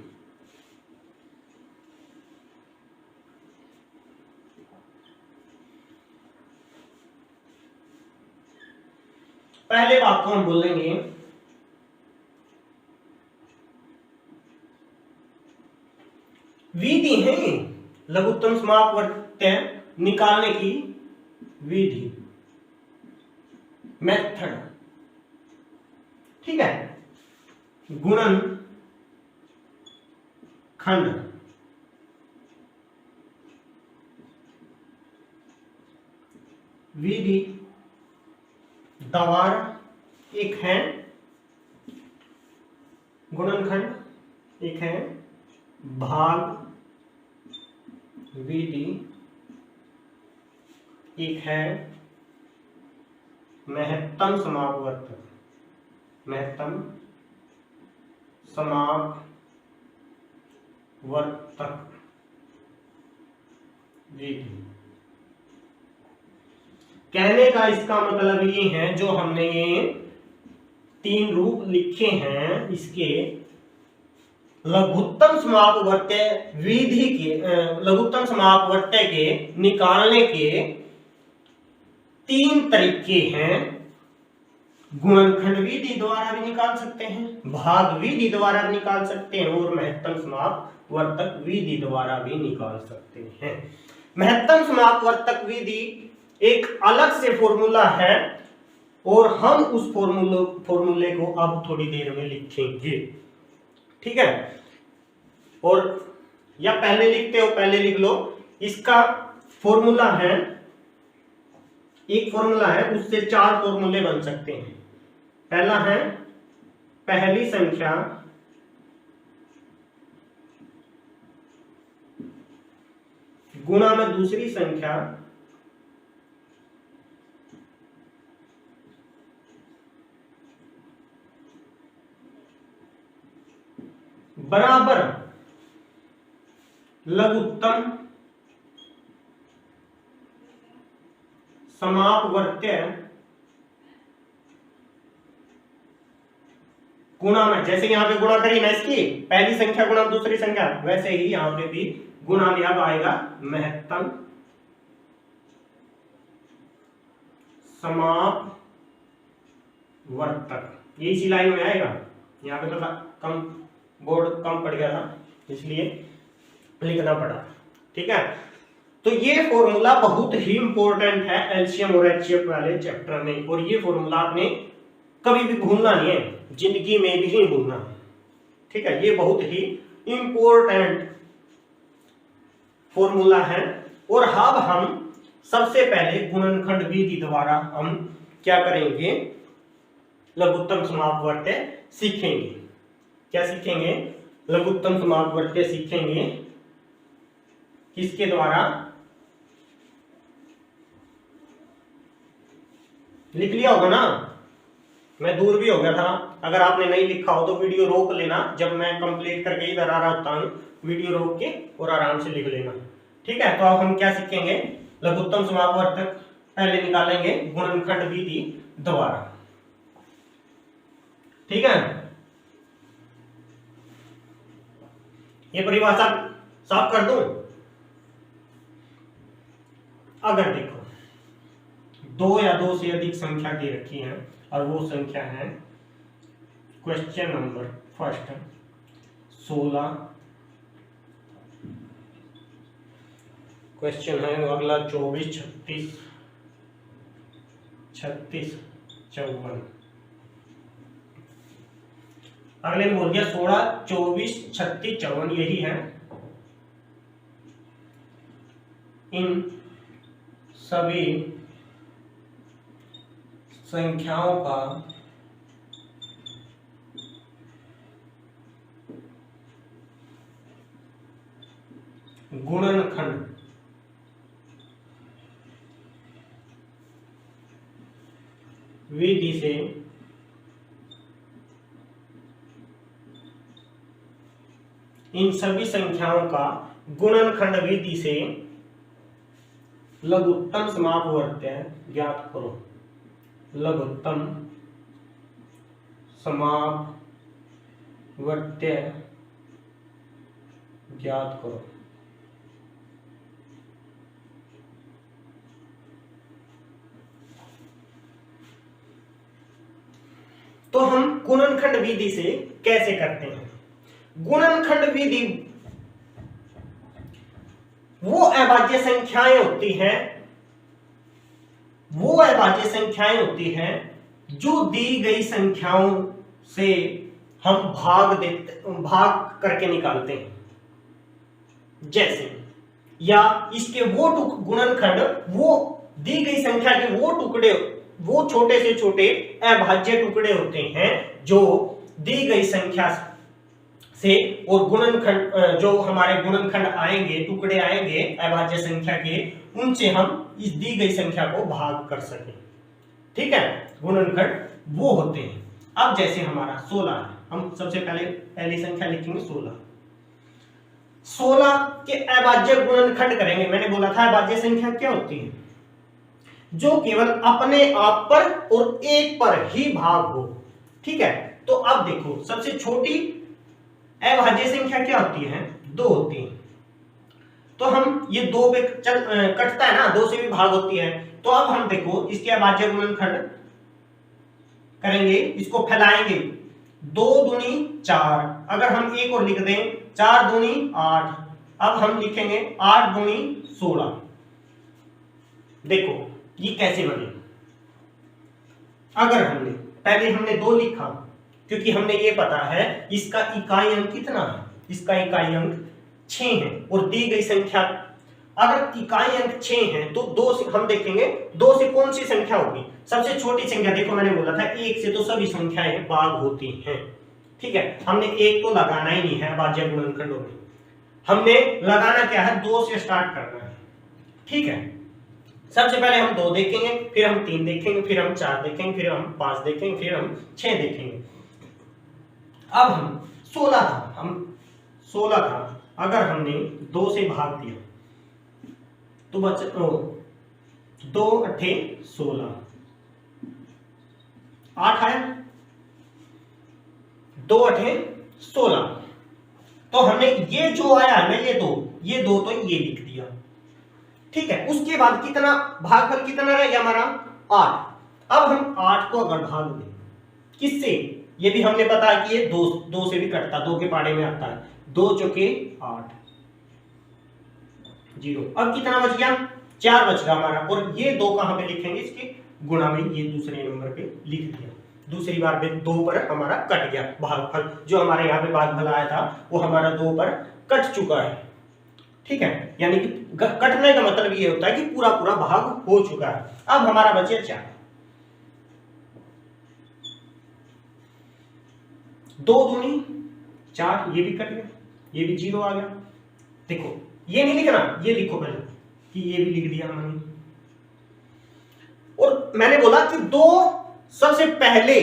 पहले भाग को हम बोलेंगे विधि है, लघुत्तम समापवर्त्य निकालने की विधि, मेथड। ठीक है, गुणन खंड, विधि द्वारा, एक है गुणनखंड, एक है भाग विधि, एक है महत्तम समापवर्तक, महत्तम समापवर्तक विधि। कहने का इसका मतलब ये है, जो हमने ये 3 रूप लिखे हैं, इसके लघुत्तम समापवर्त्य विधि के, लघुत्तम समापवर्त्य के निकालने के 3 तरीके हैं। गुणनखंड विधि द्वारा भी निकाल सकते हैं, भाग विधि द्वारा भी निकाल सकते हैं, और महत्तम समापवर्तक विधि द्वारा भी निकाल सकते हैं। महत्तम समापवर्तक विधि एक अलग से फॉर्मूला है, और हम उस फॉर्मूले को अब थोड़ी देर में लिखेंगे, ठीक है। और या पहले लिखते हो, पहले लिख लो। इसका फॉर्मूला है, एक फॉर्मूला है, उससे 4 फॉर्मूले बन सकते हैं। पहला है पहली संख्या गुणा में दूसरी संख्या बराबर लघुत्तम समापवर्त्य गुणा में, जैसे यहां पे गुणा करी ना इसकी पहली संख्या गुणा दूसरी संख्या, वैसे ही यहां पे भी गुणा में अब आएगा महत्तम समापवर्तक, ये इसी लाइन में आएगा। यहाँ पे तो कम बोर्ड कम पड़ गया था, इसलिए लिखना पड़ा, ठीक है। तो ये फॉर्मूला बहुत ही इंपॉर्टेंट है एलसीएम और एचसीएफ वाले चैप्टर में, और ये फॉर्मूला आपने कभी भी भूलना नहीं है, जिंदगी में भी नहीं भूलना, ठीक है। ये बहुत ही इंपॉर्टेंट फॉर्मूला है। और अब हम सबसे पहले गुणनखंड विधि द्वारा हम क्या करेंगे, लघुत्तम समापवर्त्य सीखेंगे। क्या सीखेंगे? लघुत्तम समापवर्त्य सीखेंगे। किसके द्वारा? लिख लिया होगा ना, मैं दूर भी हो गया था। अगर आपने नहीं लिखा हो तो वीडियो रोक लेना, जब मैं कंप्लीट करके इधर आ रहा होता हूं, वीडियो रोक के और आराम से लिख लेना, ठीक है। तो अब हम क्या सीखेंगे, लघुत्तम समापवर्तक पहले निकालेंगे गुणनखंड विधि द्वारा, ठीक है। ये परिभाषा साफ कर दूं। अगर देखो 2 या 2 से अधिक संख्या दे रखी है, और वो संख्या है क्वेश्चन नंबर फर्स्ट 16, क्वेश्चन है अगला 24, 36, 54। अगले ने बोल दिया 16, 24, 36, 54 यही है। इन सभी संख्याओं का गुणनखंड विधि से इन सभी संख्याओं का गुणनखंड विधि से लघुत्तम समापवर्त्य ज्ञात करो। लघुत्तम समापवर्त्य ज्ञात करो। तो हम गुणनखंड विधि से कैसे करते हैं? गुणनखंड विधि वो अभाज्य संख्याएं होती हैं, वो अभाज्य संख्याएं होती हैं जो दी गई संख्याओं से हम भाग करके निकालते हैं। जैसे, या इसके वो गुणनखंड वो दी गई संख्या के वो टुकड़े, वो छोटे से छोटे अभाज्य टुकड़े होते हैं जो दी गई संख्या से और गुणनखंड, जो हमारे गुणनखंड आएंगे, टुकड़े आएंगे अभाज्य संख्या के, उनसे हम इस दी गई संख्या को भाग कर सकें। ठीक है, गुणनखंड वो होते हैं। अब जैसे हमारा 16 है, हम सबसे पहली संख्या लिखेंगे 16। 16 के अभाज्य गुणनखंड करेंगे। मैंने बोला था अभाज्य संख्या क्या होती है? जो केवल अपने आप पर और एक पर ही भाग हो। ठीक है, तो अब देखो सबसे छोटी अभाज्य संख्या क्या होती है? 2 होती है। तो हम ये 2 पे कटता है ना, 2 से भी भाग होती है। तो अब हम देखो इसके अभाज्य गुणनखंड करेंगे, इसको फैलाएंगे। 2 दूनी 4, अगर हम एक और लिख दें 4 दूनी 8, अब हम लिखेंगे 8 दूनी 16। देखो ये कैसे बने? अगर हमने 2 लिखा, क्योंकि हमने ये पता है इसका इकाई अंक कितना है, इसका इकाई अंक 6 है, और दी गई संख्या अगर इकाई अंक 6 है तो 2 से हम देखेंगे 2 से कौन सी संख्या होगी? सबसे छोटी संख्या। देखो मैंने बोला था 1 से तो सभी संख्याएं भाग होती हैं। ठीक है, हमने 1 तो लगाना ही नहीं है अभाज्य गुणनखंडों में, हमने लगाना क्या है? 2 से स्टार्ट करना है। ठीक है, सबसे पहले हम 2 देखेंगे, फिर हम 3 देखेंगे, फिर हम 4 देखेंगे, फिर हम 5 देखेंगे, फिर हम 6 देखेंगे। अब हम 16 था, अगर हमने 2 से भाग दिया तो बच 2 अट्ठे 16, 8 आया, 2 अट्ठे 16। तो हमने ये जो आया है ना, ये दो तो ये लिख दिया। ठीक है, उसके बाद कितना भागफल कितना रह गया हमारा? 8। अब हम 8 को अगर भाग दें किससे? ये भी हमने पता है कि ये 2 से भी कटता, 2 के पाड़े में आता है। 2 चौके 8, 0। अब कितना बच गया? 4 बच गया हमारा। और ये 2 कहां पे लिखेंगे? इसके गुणा में, ये दूसरे नंबर पे लिख दिया। दूसरी बार में 2 पर हमारा कट गया भागफल, जो हमारे यहाँ पे भागफल आया था वो हमारा 2 पर कट चुका है। ठीक है, यानी कि कटने का मतलब ये होता है कि पूरा पूरा भाग हो चुका है। अब हमारा बचे 4। 2 दूनी 4, ये भी कट गया, ये भी 0 आ गया। देखो ये नहीं लिखना, ये लिखो पहले कि ये भी लिख दिया हमने। और मैंने बोला कि 2 सबसे पहले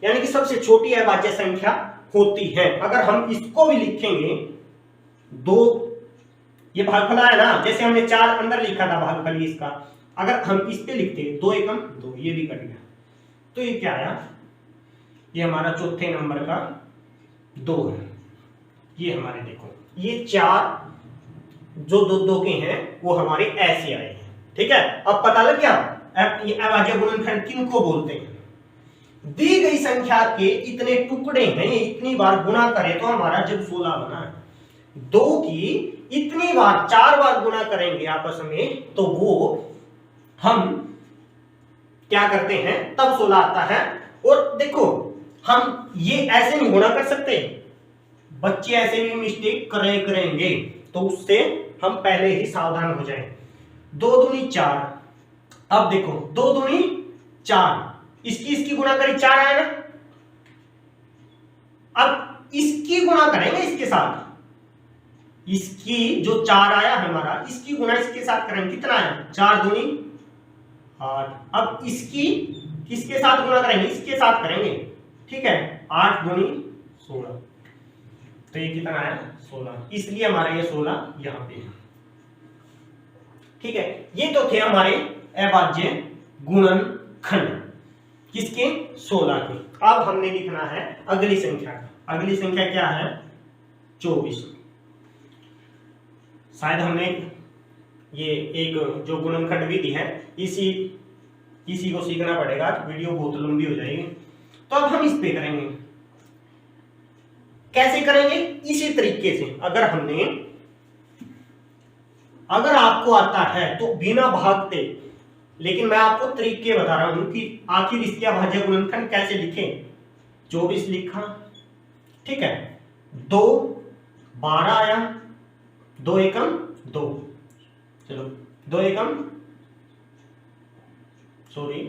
यानी कि सबसे छोटी अभाज्य संख्या होती है। अगर हम इसको भी लिखेंगे 2, ये भागफल आया ना, जैसे हमने 4 अंदर लिखा था भागफल इसका, अगर हम इस पे लिखते 2 एकम 2, ये भी कट गया। तो ये क्या आया? ये हमारा चौथे नंबर का 2 है। ये हमारे देखो ये 4 जो 2 के हैं वो हमारे ऐसे आए हैं। ठीक है, अब पता लग गया ये अभाज्य गुणनखंड किनको बोलते हैं? दी गई संख्या के इतने टुकड़े हैं, इतनी बार गुणा करें तो हमारा जब 16 बना है, 2 की इतनी बार 4 बार गुणा करेंगे आपस में तो वो हम क्या करते हैं? तब 16 आता है। और देखो हम ये ऐसे नहीं गुणा कर सकते, बच्चे ऐसे भी मिस्टेक करेंगे, तो उससे हम पहले ही सावधान हो जाएं। 2 दूनी 4, अब देखो 2 दूनी 4, इसकी गुणा करें 4 आया ना, अब इसकी गुणा करेंगे इसके साथ, इसकी जो 4 आया हमारा, इसकी गुणा इसके साथ करेंगे, कितना आया? 4 दूनी 8। अब इसकी किसके साथ गुणा करेंगे? इसके साथ करेंगे। ठीक है, 8 दूनी 16, तो ये कितना आया? 16। इसलिए हमारा ये 16 यहां पे है। ठीक है, ये तो थे हमारे अभाज्य गुणनखंड किसके? 16 के। अब हमने लिखना है अगली संख्या का। अगली संख्या क्या है? 24। शायद हमने ये एक जो गुणनखंड विधि है इसी को सीखना पड़ेगा, वीडियो बहुत लंबी हो जाएगी। तो अब हम इस पे करेंगे। कैसे करेंगे? इसी तरीके से। अगर आपको आता है तो बिना भागते, लेकिन मैं आपको तरीके बता रहा हूं कि आखिर इसके अभाज्य गुणनखंड कैसे लिखें। 24 लिखा, ठीक है, 2 12 आया, 2 एकम 2, चलो 2 एकम सॉरी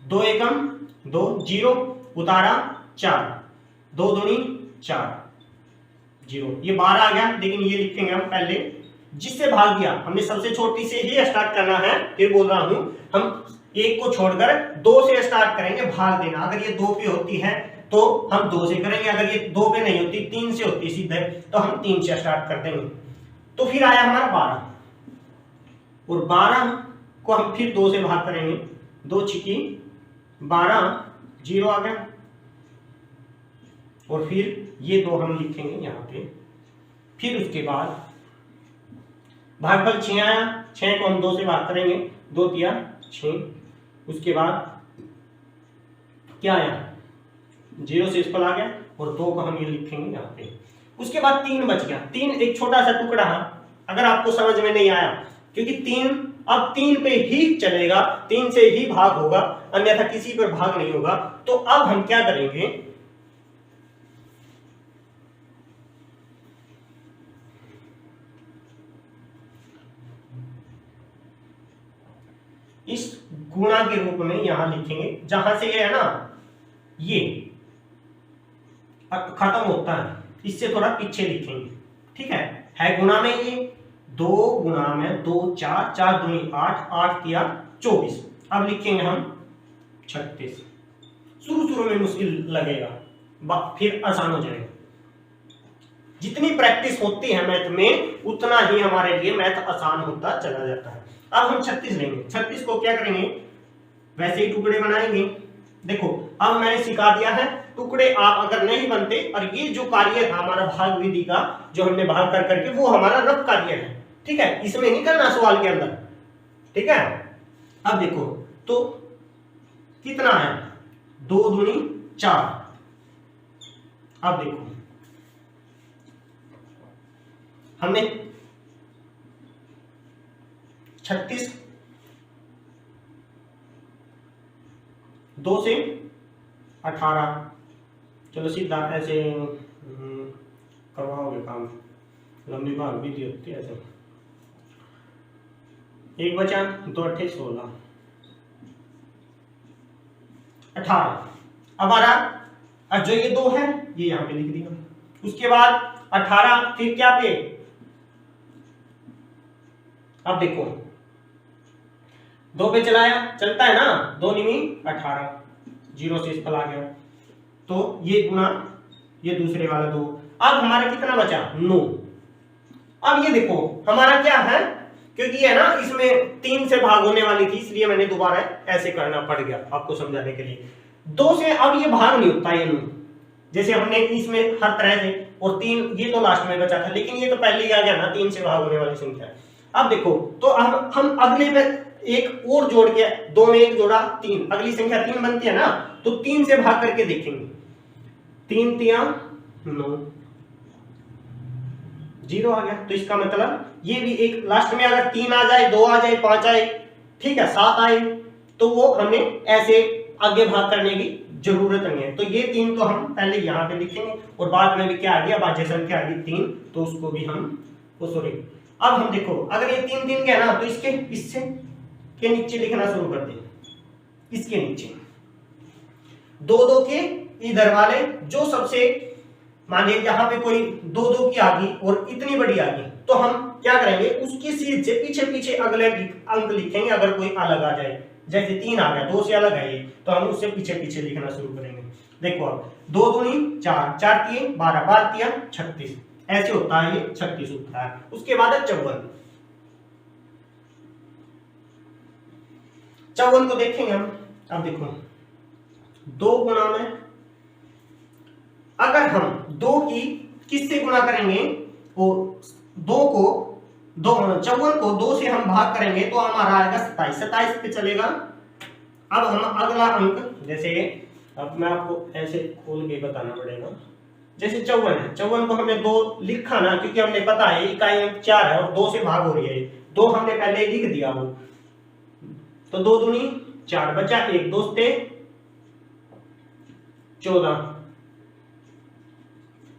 2 एकम 2, 0 उतारा 4, 2 दूनी 4, 0, ये 12 आ गया। लेकिन ये लिखेंगे हम पहले जिससे भाग दिया, हमने सबसे छोटी से ही स्टार्ट करना है। फिर बोल रहा हूं हम एक को छोड़कर 2 से स्टार्ट करेंगे भाग देना। अगर ये 2 पे होती है तो हम 2 से करेंगे, अगर ये 2 पे नहीं होती 3 से होती सीधे तो हम 3 से स्टार्ट कर देंगे। तो फिर आया हमारा 12 और 12 को हम फिर 2 से भाग करेंगे, 2 छिकी 12, 0 आ गया। और फिर ये 2 हम लिखेंगे यहां पे। फिर उसके बाद भागफल 6 आया, 6 को हम 2 से भाग करेंगे, 2 तिया 6। उसके बाद क्या आया, 0 से इसफल आ गया और 2 को हम ये लिखेंगे यहाँ पे। उसके बाद 3 बच गया। 3 एक छोटा सा टुकड़ा है, अगर आपको समझ में नहीं आया, क्योंकि 3 अब 3 पे ही चलेगा, 3 से ही भाग होगा, अन्यथा किसी पर भाग नहीं होगा। तो अब हम क्या करेंगे, इस गुणा के रूप में यहां लिखेंगे, जहां से ये है ना ये खत्म होता है, इससे थोड़ा पीछे लिखेंगे। ठीक है गुणा में ये 2 गुणा में 2, 4, 4 दूनी 8, 8 किया 24। अब लिखेंगे हम 36। शुरू में मुश्किल लगेगा, फिर आसान हो जाएगा। जितनी प्रैक्टिस होती है मैथ में उतना ही हमारे लिए मैथ आसान होता चला जाता है। अब हम 36 लेंगे। 36 को क्या करेंगे, वैसे ही टुकड़े बनाएंगे। देखो अब मैंने सिखा दिया है, टुकड़े आप अगर नहीं बनते, और ये जो कार्य था हमारा भाग विधि का जो हमने भाग कर करके, वो हमारा रफ कार्य है। ठीक है, इसमें नहीं करना सवाल के अंदर। ठीक है, अब देखो तो कितना है, 2 दूनी 4। अब देखो हमने 36 2 से 18, चलो सीधा ऐसे करवाओगे काम, लंबी भाग भी दी होती है ऐसे। 1 बचा, 2 8 16, 18। अब आ रहा, अब जो ये 2 है ये यहां पे लिख दिया। उसके बाद 18 फिर क्या पे, अब देखो 2 पे चलाया, चलता है ना, 2 निमी 18, 0 से इसफल आ गया। तो ये गुना ये दूसरे वाला 2। अब हमारा कितना बचा, 9। अब ये देखो हमारा क्या है, क्योंकि है ना इसमें 3 से भाग होने वाली थी, इसलिए मैंने दोबारा ऐसे करना पड़ गया आपको समझाने के लिए। 2 से अब ये भाग नहीं होता, ये 9 जैसे हमने इसमें हर तरह से, और 3 ये तो लास्ट में बचा था, लेकिन ये तो पहले ही आ गया ना, 3 से भाग होने वाली संख्या। अब देखो तो अब हम अगले पे एक और जोड़ के, 2 में 1 जोड़ा 3, अगली संख्या 3 बनती है ना, तो 3 से भाग करके देखेंगे। 3 तिया 9, 0 आ गया। तो इसका मतलब ये भी एक लास्ट में अगर 3 आ जाए, 2 आ जाए, 5 आए, ठीक है 7 आए, तो वो हमें ऐसे आगे भाग करने की जरूरत नहीं है। तो ये 3 तो हम पहले यहाँ पे लिखेंगे, और बाद में भी क्या आ गया, भाज्य संख्या आ गई 3, तो उसको भी हम सॉरी। अब हम देखो अगर ये 3 3 के है ना, तो इसके इससे के नीचे लिखना शुरू कर दें, इसके नीचे 2 2 के इधर वाले, जो सबसे मानिए यहाँ पे कोई 2 2 की आ गई और इतनी बड़ी आ गई, तो हम क्या करेंगे, उसकी सीध से पीछे पीछे अगले अंक लिखेंगे। अगर कोई अलग आ जाए, जैसे 3 आ गया, 2 से अलग है ये, तो हम उससे पीछे पीछे लिखना शुरू करेंगे। देखो अब 2 दूनी 4, 4 तिये 12, 12 तिया 36, ऐसे होता है, ये 36 होता है। उसके बाद है 54। 54 को देखेंगे हम। अब देखो 2 गुणा में, अगर हम 2 की किससे गुणा करेंगे, वो 2 को 54 को 2 से हम भाग करेंगे तो हमारा आएगा 27, 27 पे चलेगा। अब हम अगला अंक, जैसे अब मैं आपको ऐसे खोल के बताना पड़ेगा, जैसे 54 है, 54 को हमने 2 लिखा ना, क्योंकि हमने पता है इकाई अंक 4 है और 2 से भाग हो रही है, 2 हमने पहले लिख दिया वो, तो 2 दूनी 4, बचा 1, 2 से 14,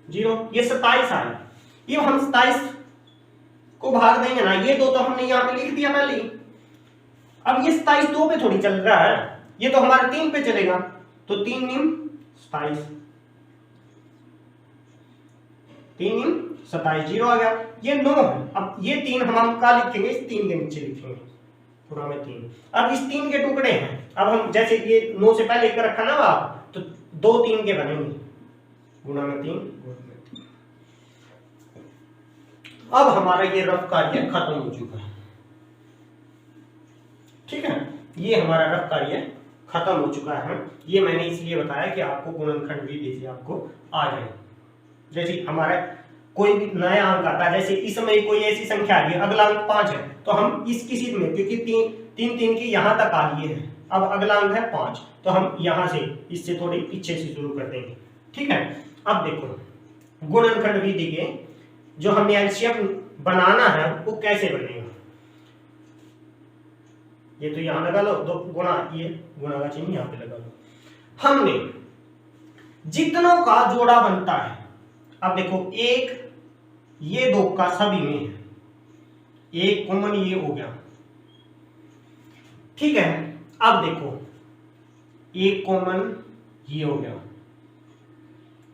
0, ये 27 आया। ये हम 27 को भाग देंगे ना, ये 2 तो हमने यहाँ पे लिख दिया पहले ही, अब ये 27 2 पे थोड़ी चल रहा है, ये तो हमारा 3 पे चलेगा, तो 3 नीम 27, 3 नीम 27, 0 आ गया। ये 9 है, अब ये 3 हम क्या लिखेंगे, इस 3 के नीचे लिखेंगे पूरा में 3। अब इस 3 के टुकड़े हैं, अब हम जैसे ये 9 से पहले लेकर रखा ना आप, तो 2 3 के बनेंगे, गुणा में 3 गुणा में 3। अब हमारा ये रफ कार्य खत्म हो चुका है, ठीक है, ये हमारा रफ कार्य खत्म हो चुका है। ये मैंने इसलिए बताया कि आपको गुणनखंड विधि से आपको आ जाए। जैसे हमारा कोई भी नया अंक आता है, जैसे इसमें कोई ऐसी संख्या आ रही है, अगला अंक 5 है, तो हम इस किसी में, क्योंकि 3 3 की यहां तक आ लिए हैं, अब अगला अंक है 5, तो हम यहां से इससे थोड़ी पीछे से शुरू कर देंगे, ठीक है। अब देखो गुणनखंड विधि के जो हमें एलसीएम बनाना है वो कैसे बनेगा, ये तो यहां लगा लो, 2 गुणा, ये गुणा का चिन्ह यहां पे लगा लो। हमने जितनों का जोड़ा बनता है, अब देखो 1 ये 2 का सभी में है, 1 कॉमन ये हो गया, ठीक है। अब देखो 1 कॉमन ये हो गया,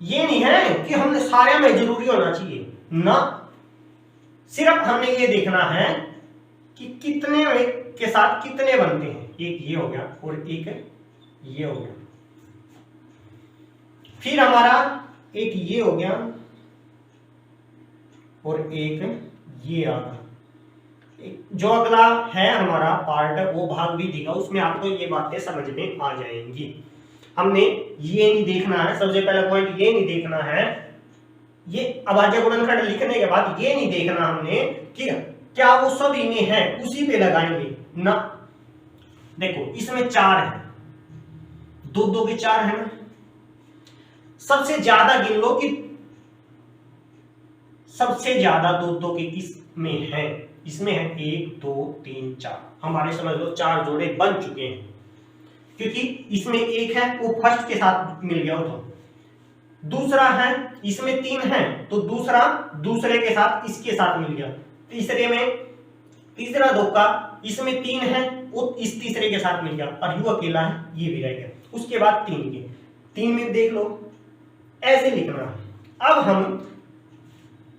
ये नहीं है कि हमने सारे में जरूरी होना चाहिए ना, सिर्फ हमने ये देखना है कि कितने के साथ कितने बनते हैं, एक ये हो गया और एक ये हो गया, फिर हमारा एक ये हो गया और एक ये आ गया। जो अगला है हमारा पार्ट वो भाग विधि का, उसमें आपको ये बातें समझ में आ जाएंगी। हमने ये नहीं देखना है, सबसे पहला पॉइंट ये नहीं देखना है, ये अभाज्य गुणनखंड लिखने के बाद ये नहीं देखना हमने कि क्या वो सभी में है, उसी पे लगाएंगे ना। देखो इसमें 4 है, 2 2 के 4 है ना, सबसे ज्यादा गिन लो कि सबसे ज्यादा 2 2 के किस में है, इसमें है 1 2 3 4, हमारे समझ लो 4 जोड़े बन चुके हैं, क्योंकि इसमें 1 है वो फर्स्ट के साथ मिल गया, तो दूसरा है इसमें 3 है तो दूसरा दूसरे के साथ इसके साथ मिल गया, तीसरे में तीसरा धोखा इसमें 3 है वो इस तीसरे के साथ मिल गया, और यू अकेला है ये भी रह गया, उसके बाद 3 के 3 में देख लो, ऐसे लिखना। अब हम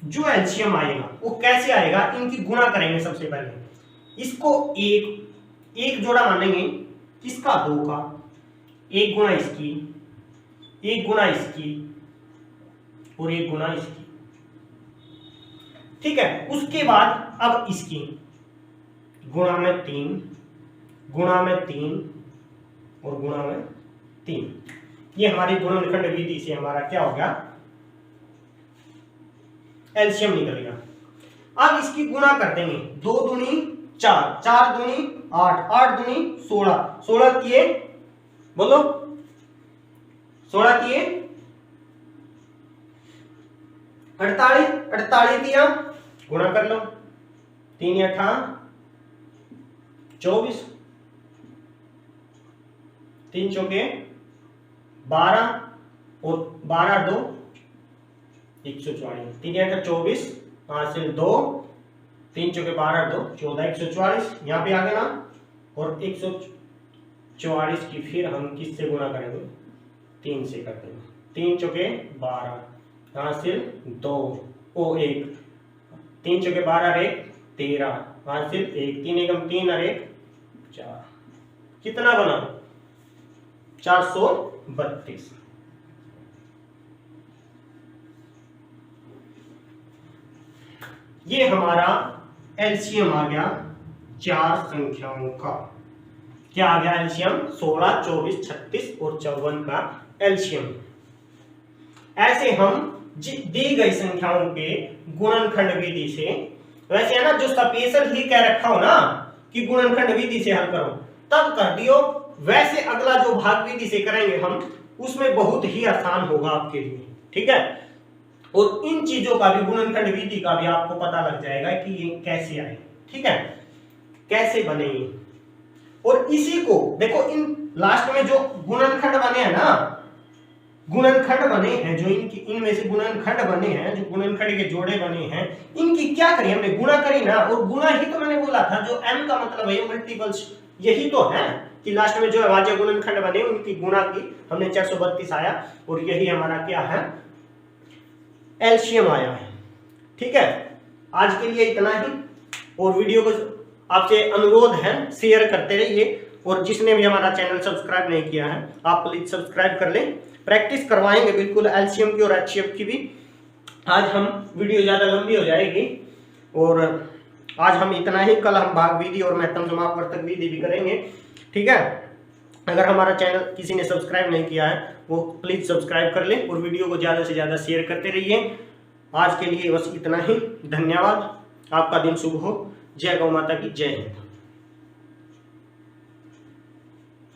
जो एलसीएम आएगा वो कैसे आएगा, इनकी गुणा करेंगे। सबसे पहले इसको एक जोड़ा मानेंगे, किसका, 2 का, 1 गुणा इसकी, 1 गुणा इसकी और 1 गुणा इसकी, ठीक है। उसके बाद अब इसकी गुणा में 3, गुणा में 3 और गुणा में 3, ये हमारी गुणनखंड विधि से हमारा क्या हो गया, एलसीएम निकल गया। अब इसकी गुणा कर देंगे, 2 दूनी 4, 4 दूनी 8, 8 दूनी 16, 16 किए बोलो 16 किए 48, 48 दिया गुणा कर लो, 3 8 24, 3 चौके 12 और 12 2 144, 3 8 24, 5 से 2, 3 चौके 12 2 14, 144 यहाँ पे आ गया ना, और 144 की फिर हम किससे गुणा करेंगे, 3 से कर देंगे, 3 चौके 12, यहाँ से 2 ओ 1, 3 चौके 12 और 1 13, यहाँ से 1, 3 एकम 3 और 1 4, कितना बना 432। ये हमारा एलसीएम आ गया 4 संख्याओं का, क्या आ गया एलसीएम, 16 24 36 और 54 का एलसीएम। ऐसे हम दी गई संख्याओं के गुणनखंड विधि से, वैसे है ना जो स्पेशल ही कह रखा हो ना कि गुणनखंड विधि से हल करो तब कर दियो, वैसे अगला जो भाग विधि से करेंगे हम उसमें बहुत ही आसान होगा आपके लिए, ठीक है। और इन चीजों का भी गुणनखंड विधि का भी आपको पता लग जाएगा कि ये कैसे आए, ठीक है, कैसे बने। और इसी को देखो इन लास्ट में जो गुणनखंड बने हैं ना, गुणनखंड बने हैं जो इनमें से गुणनखंड बने हैं, जो गुणनखंड के जोड़े बने हैं, इनकी क्या करें हमने, गुणा करी ना, और गुणा ही तो मैंने बोला था, जो m का मतलब है मल्टीपल्स यही तो है कि लास्ट में जो अभाज्य गुणनखंड बने उनकी गुणा की हमने 432 आया और यही हमारा क्या है, एलसीएम आया है। ठीक है, आज के लिए इतना ही। और वीडियो को आपसे अनुरोध है शेयर करते रहिए, और जिसने भी हमारा चैनल सब्सक्राइब नहीं किया है आप प्लीज सब्सक्राइब कर लें। प्रैक्टिस करवाएंगे बिल्कुल एलसीएम की और एचसीएफ की भी। आज हम वीडियो ज़्यादा लंबी हो जाएगी और आज हम इतना ही। कल हम भाग विधि और महत्तम समापवर्तक विधि भी करेंगे। ठीक है, अगर हमारा चैनल किसी ने सब्सक्राइब नहीं किया है वो प्लीज़ सब्सक्राइब कर लें और वीडियो को ज़्यादा से ज़्यादा शेयर करते रहिए। आज के लिए बस इतना ही। धन्यवाद, आपका दिन शुभ हो। जय गौ माता की जय हिंद।